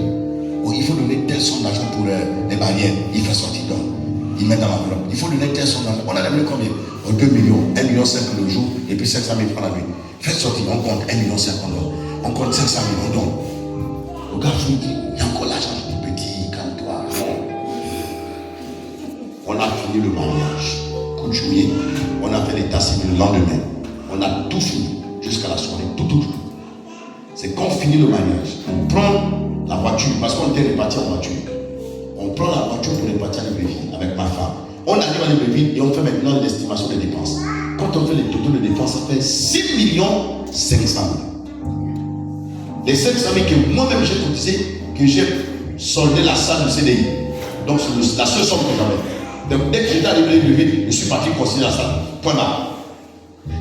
Oh, il faut donner telle somme d'argent pour les barrières. Il fait sortir donc. Il met dans l'enveloppe. Il faut donner telle somme d'argent. On a donné combien? 2 millions, 1,5 million le jour, et puis 500 000 francs la nuit. Faites sortir, on compte 1,5 million, on compte 500 000, on donne. Le gars vous dit, il y a encore l'argent. On a fini le mariage. Coup juillet, on a fait l'état civil le lendemain. On a tout fini jusqu'à la soirée. Tout. C'est qu'on finit le mariage. On prend la voiture parce qu'on était répartis en voiture. On prend la voiture pour répartir à Libreville avec ma femme. On arrive à Libreville et on fait maintenant l'estimation des dépenses. Quand on fait les totaux de dépenses, ça fait 6 500 000. Les 500 000 que moi-même j'ai cotisé, que j'ai soldé la salle du CDI. Donc c'est la seule somme que j'avais. Donc dès que j'étais arrivé à Libreville, je suis parti considérer la salle. Point barre.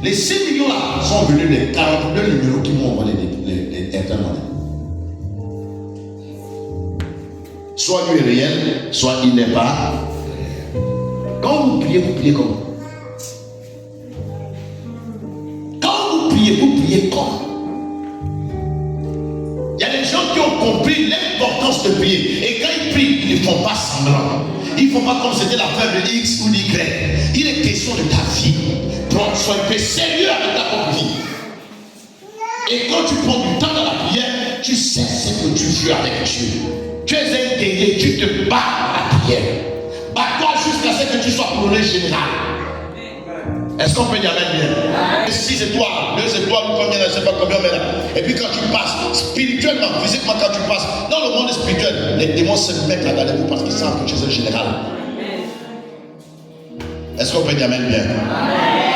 Les 6 millions là sont venus des 42 numéros qui m'ont envoyé les intermonnaies. Soit lui est réel, soit il n'est pas. Quand vous priez comment? Quand vous priez comment? Il y a des gens qui ont compris l'importance de prier. Et quand ils prient, ils ne font pas semblant. Ils ne font pas comme c'était l'affaire de X ou d'Y. Il est question de ta vie. Sois un peu sérieux avec ta propre vie. Et quand tu prends du temps dans la prière, tu sais ce que tu veux avec Dieu. Tu es un guerrier, tu te bats à la prière. Bats-toi jusqu'à ce que tu sois couronné général. Est-ce qu'on peut dire amen bien? 6 étoiles, 2 étoiles, combien, je ne sais pas combien, mais là. Et puis quand tu passes, spirituellement, physiquement, quand tu passes, dans le monde spirituel, les démons se mettent à regarder vous parce qu'ils savent que tu es un général. Est-ce qu'on peut dire amen bien?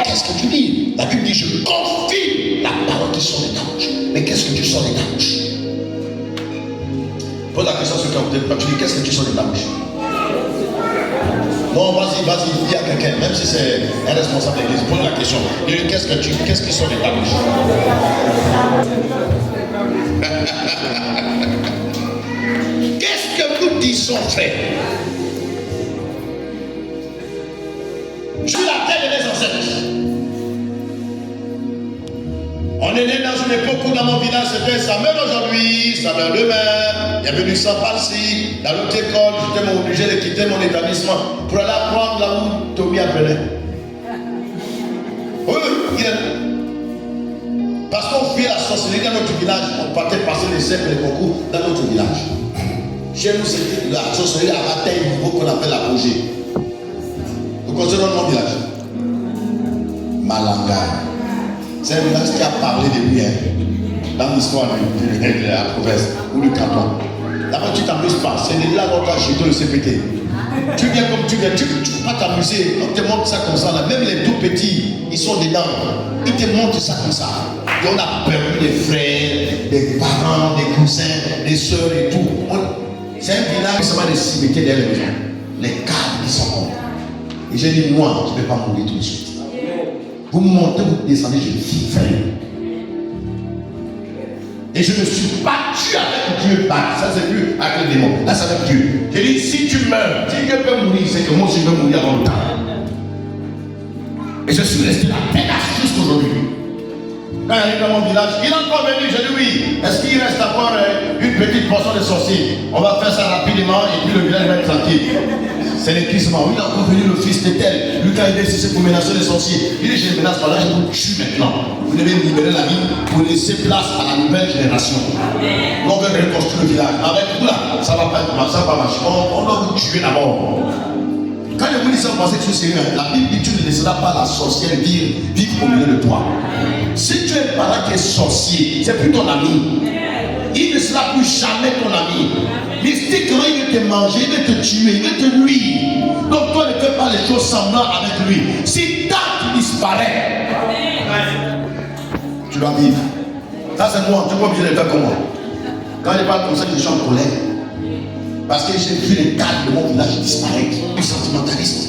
Qu'est-ce que tu dis? La Bible dit, je confie la parole qui sort de ta bouche. Mais qu'est-ce que tu sors de ta bouche? Pose la question sur quand tu dis, qu'est-ce que tu sors de ta bouche? Non, vas-y, dis à quelqu'un, même si c'est un responsable d'église, pose la question. Dis-lui, qu'est-ce qui sort de ta bouche? Qu'est-ce que nous disons, frère? Sur la terre de mes ancêtres. On est né dans une époque où dans mon village c'était sa mère aujourd'hui, sa mère demain. Il y avait du sapin ici, dans l'autre école, j'étais obligé de quitter mon établissement pour aller apprendre là où Tommy appelait. Oui, il est. Parce qu'on fait la sorcellerie dans notre village, on partait passer les cercles et les concours dans notre village. Chez nous, c'était la sorcellerie à atteint un niveau qu'on appelle l'apogée. Vous connaissez notre village? Malanga. C'est un village qui a parlé de lui, dans l'histoire de la province ou du canton. D'abord, tu t'amuses pas. C'est de là qu'on t'a jeté le CPT. Tu viens comme tu viens, tu ne peux pas t'amuser. On te montre ça comme ça. Là. Même les tout petits, ils sont dedans. Ils te montrent ça comme ça. Et on a perdu des frères, des parents, des cousins, des soeurs et tout. C'est un village qui s'appelle des cimetières derrière les maisons. Les cadres qui sont morts. Et j'ai dit, moi, je ne vais pas mourir tout de suite. Vous montez, vous descendez, je vivrai. Et je me suis battu avec Dieu. Ça, c'est plus avec le démon. Là, c'est avec Dieu. J'ai dit, si tu meurs, si Dieu peut mourir, c'est que moi aussi je vais mourir avant le temps. Et je suis resté là, pédasse jusqu'aujourd'hui. Quand il arrive dans mon village, il est encore venu. J'ai dit, oui, est-ce qu'il reste encore une petite portion de sorciers? On va faire ça rapidement et puis le village va être tranquille. C'est l'écrisement. Il est encore venu le fils de tel. Lui, quand il est ici, c'est pour menacer les sorciers. Il dit, je ne menace pas là, je vous tue maintenant. Vous devez libérer la vie pour laisser place à la nouvelle génération. On veut reconstruire le village. Avec vous là, ça va pas marcher. On doit vous tuer d'abord. Quand les gens pensent que c'est sérieux, la Bible dit, tu ne laisseras pas la sorcière vivre au milieu de toi. Si tu es un parent qui est sorcier, c'est plus ton ami. Il ne sera plus jamais ton ami. Mystiquement, il veut te manger, il veut te tuer, il veut te nuire. Donc toi, ne fais pas les choses semblantes avec lui. Si tant tu disparais, tu dois vivre. Ça, c'est moi. Tu n'es pas obligé de faire comme moi. Quand il parle comme ça, je suis en colère. Parce que j'ai vu les cadres de mon village disparaître. Du sentimentaliste.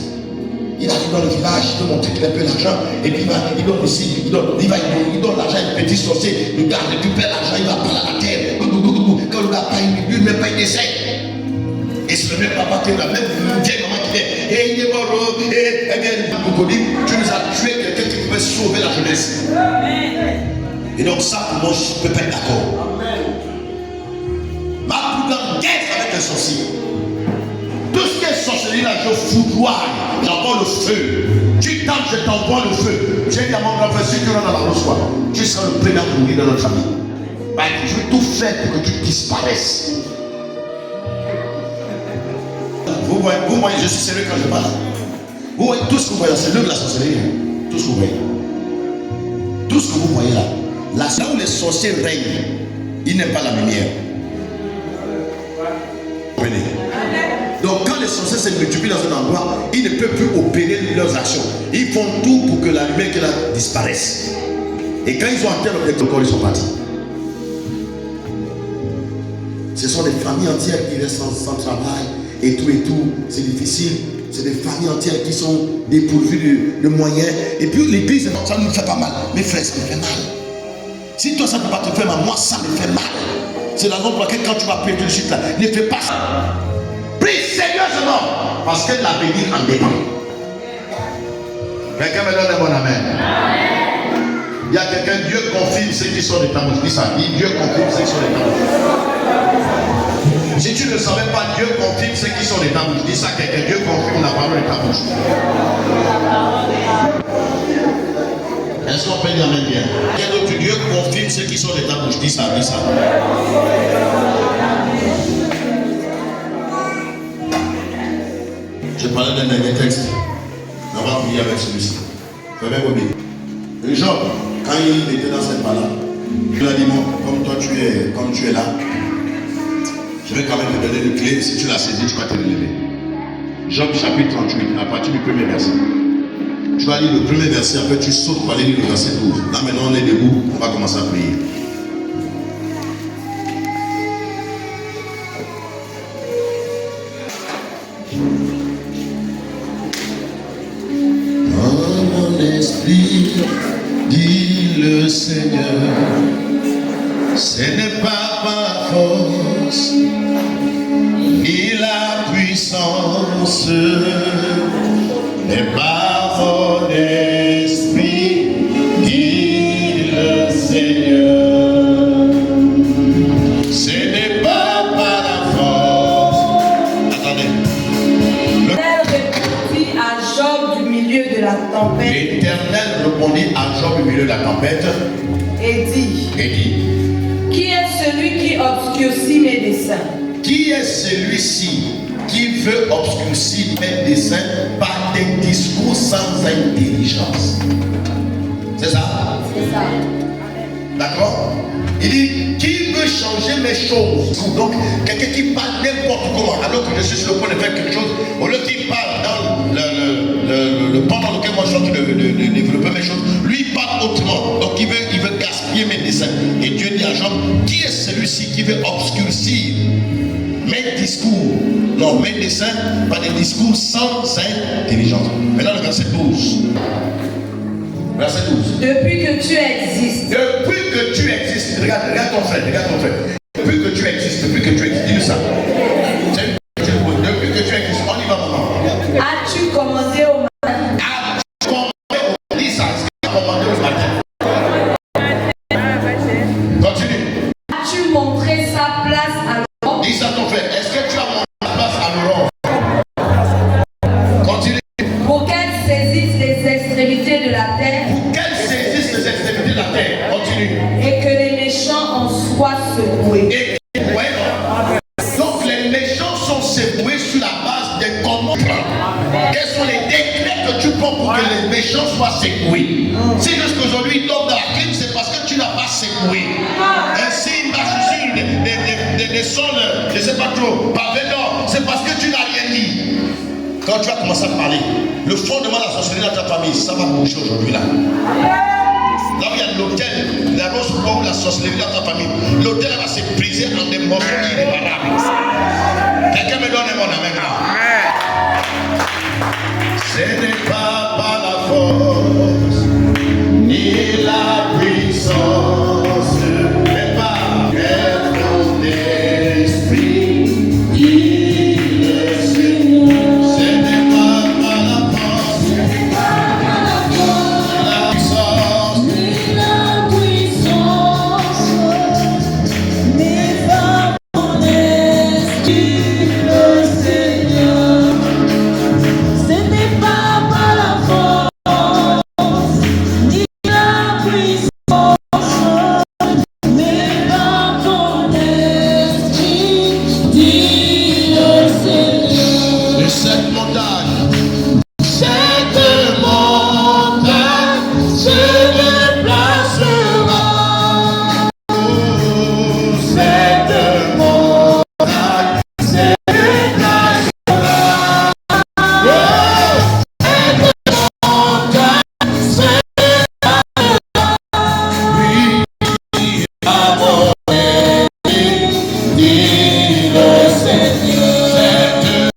Il arrive dans le village, il veut montrer qu'il a un peu d'argent, et puis il donne aussi, il donne l'argent à un petit sorcier, le gars récupère l'argent, il va parler à la terre. Quand le gars paye, il ne met pas, il essaie. Et c'est le même papa qui est là, même vieille maman qui est, et il est mort, et bien, tu nous as tué quelqu'un qui pouvait sauver la jeunesse. Et donc ça, pour moi, je ne peux pas être d'accord. Ma plus grande guerre avec un sorcier. Tout ce qui est sorcellerie là, je foudroie. J'envoie le feu. Tu tentes, je t'envoie le feu. J'ai dit à mon grand frère, si tu rentres dans la reçoit, tu seras le premier à mourir dans notre famille. Je vais tout faire pour que tu disparaisses. Vous voyez, je suis sérieux quand je parle. Vous voyez tout ce que vous voyez, c'est l'œuvre de la sorcellerie. Tout ce que vous voyez. Tout ce que vous voyez là. Là où les sorciers règnent, ils n'aiment pas la lumière. Donc quand les sorciers se multiplient dans un endroit, ils ne peuvent plus opérer leurs actions. Ils font tout pour que la lumière qui là disparaisse. Et quand ils ont atteint l'objectif, ils sont partis. Ce sont des familles entières qui restent sans travail et tout, c'est difficile. C'est des familles entières qui sont dépourvues de moyens. Et puis l'église, ça ne me fait pas mal. Mes frères, ça me fait mal. Si toi ça ne peut pas te faire mal, moi ça me fait mal. C'est la raison pour laquelle quand tu vas prier tout de suite là, ne fais pas ça. Prie sérieusement, parce que l'avenir en dépend. Quelqu'un me donne un bon amen. Il y a quelqu'un, Dieu confirme ceux qui sont de ta bouche. Dis ça, Dieu confirme ceux qui sont de ta bouche. Si tu ne savais pas, Dieu confirme ceux qui sont de ta bouche. Dis ça, quelqu'un, Dieu confirme la parole de ta bouche. Est-ce qu'on peut dire amen bien? Quel autre Dieu confirme ceux qui sont de ta bouche? Dis ça, dis ça. Je parlais d'un dernier texte. On va finir avec celui-ci. Verset même obéi. Et Job, quand il était dans cette parole, il lui a dit, bon, comme tu es là, je vais quand même te donner une clé. Si tu l'as saisi, tu vas te relever. Job chapitre 38, à partir du premier verset. Tu vas lire le premier verset, après tu sautes pour aller lire le verset 12. Là maintenant on est debout, on va commencer à prier. Dans mon esprit, dit le Seigneur, ce n'est pas par force, ni la puissance, mais par mon esprit, dit le Seigneur. Ce n'est pas par la force. Attendez. L'Éternel répondit à Job du milieu de la tempête. L'Éternel répondit à Job du milieu de la tempête Et dit, Qui est celui qui obscurcit mes desseins? qui est celui-ci qui veut obscurcir mes desseins par des discours sans intelligence? C'est ça? c'est ça. D'accord? Il dit, qui veut changer mes choses? Donc, quelqu'un qui parle n'importe comment, alors que je suis sur le point de faire quelque chose, au lieu qu'il parle dans le pan dans lequel moi je suis en train de développer mes choses, lui il parle autrement. Donc il veut gaspiller mes desseins. Et Dieu dit à Job, qui est celui-ci qui veut obscurcir mes discours, non, mes desseins, par des discours sans intelligence? Maintenant le verset 12. Verset 12. Depuis que tu existes, Depuis que tu existes, regarde ton frère. Depuis que tu existes, dis-lui ça. Depuis que tu existes, on y va maman. as-tu commandé au matin? As-tu commandé au dis ça, est-ce que tu as commandé au matin? Continue. As-tu montré sa place à l'homme? Dis ça à ton frère, est-ce que tu as montré la place à l'aurore? Continue. Pour qu'elle saisisse les extrémités de la terre Pour qu'elle saisisse les extrémités de la terre. Continue. et que les méchants en soient secoués. Et ouais, donc les méchants sont secoués sur la base des commandes. Quels sont les décrets que tu prends pour que les méchants soient secoués? Si jusqu'aujourd'hui ils tombent dans la clim, c'est parce que tu n'as pas secoué. Ainsi ils marchent sur des sols, je ne sais pas trop, par non, c'est parce que tu n'as rien dit. Quand tu vas commencer à parler, le fondement de la sorcellerie dans ta famille, ça va bouger aujourd'hui là. Là où il y a l'autel, la rose ou la sorcellerie dans ta famille, l'autel va se briser en des morceaux irréparables. Quelqu'un me donne mon amen là. Ce n'est pas par la force, ni la puissance, mais par mon esprit, dit le Seigneur. Ce n'est pas par la force, ni la puissance, de cette montagne. Cette montagne se déplacera. Cette montagne se déplacera. Cette montagne se déplacera. Oui, à mon ennemi, dit le Seigneur.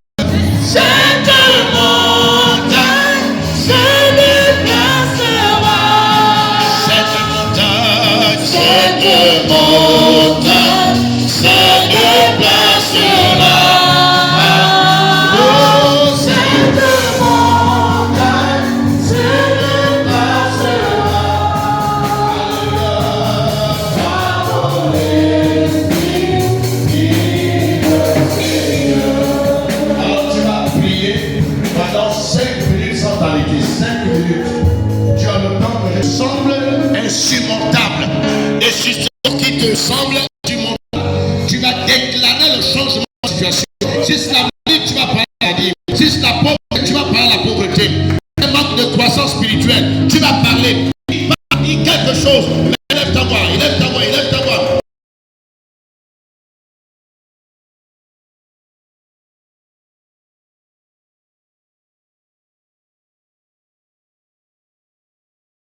Cette montagne se déplacera. Cette montagne se déplacera. Oh, cette montagne se déplacera. Alors tu vas prier pendant 5 minutes sans t'arrêter. 5 minutes. Tu as le temps que je semble insurmontable. Et si ce qui te semble insurmontable, tu vas déclarer le changement de situation. Si c'est la maladie, tu vas parler de la maladie. Si c'est la pauvreté, tu vas parler de la pauvreté. Un manque de croissance spirituelle, tu vas chose. Élève ta voix, élève ta voix, élève ta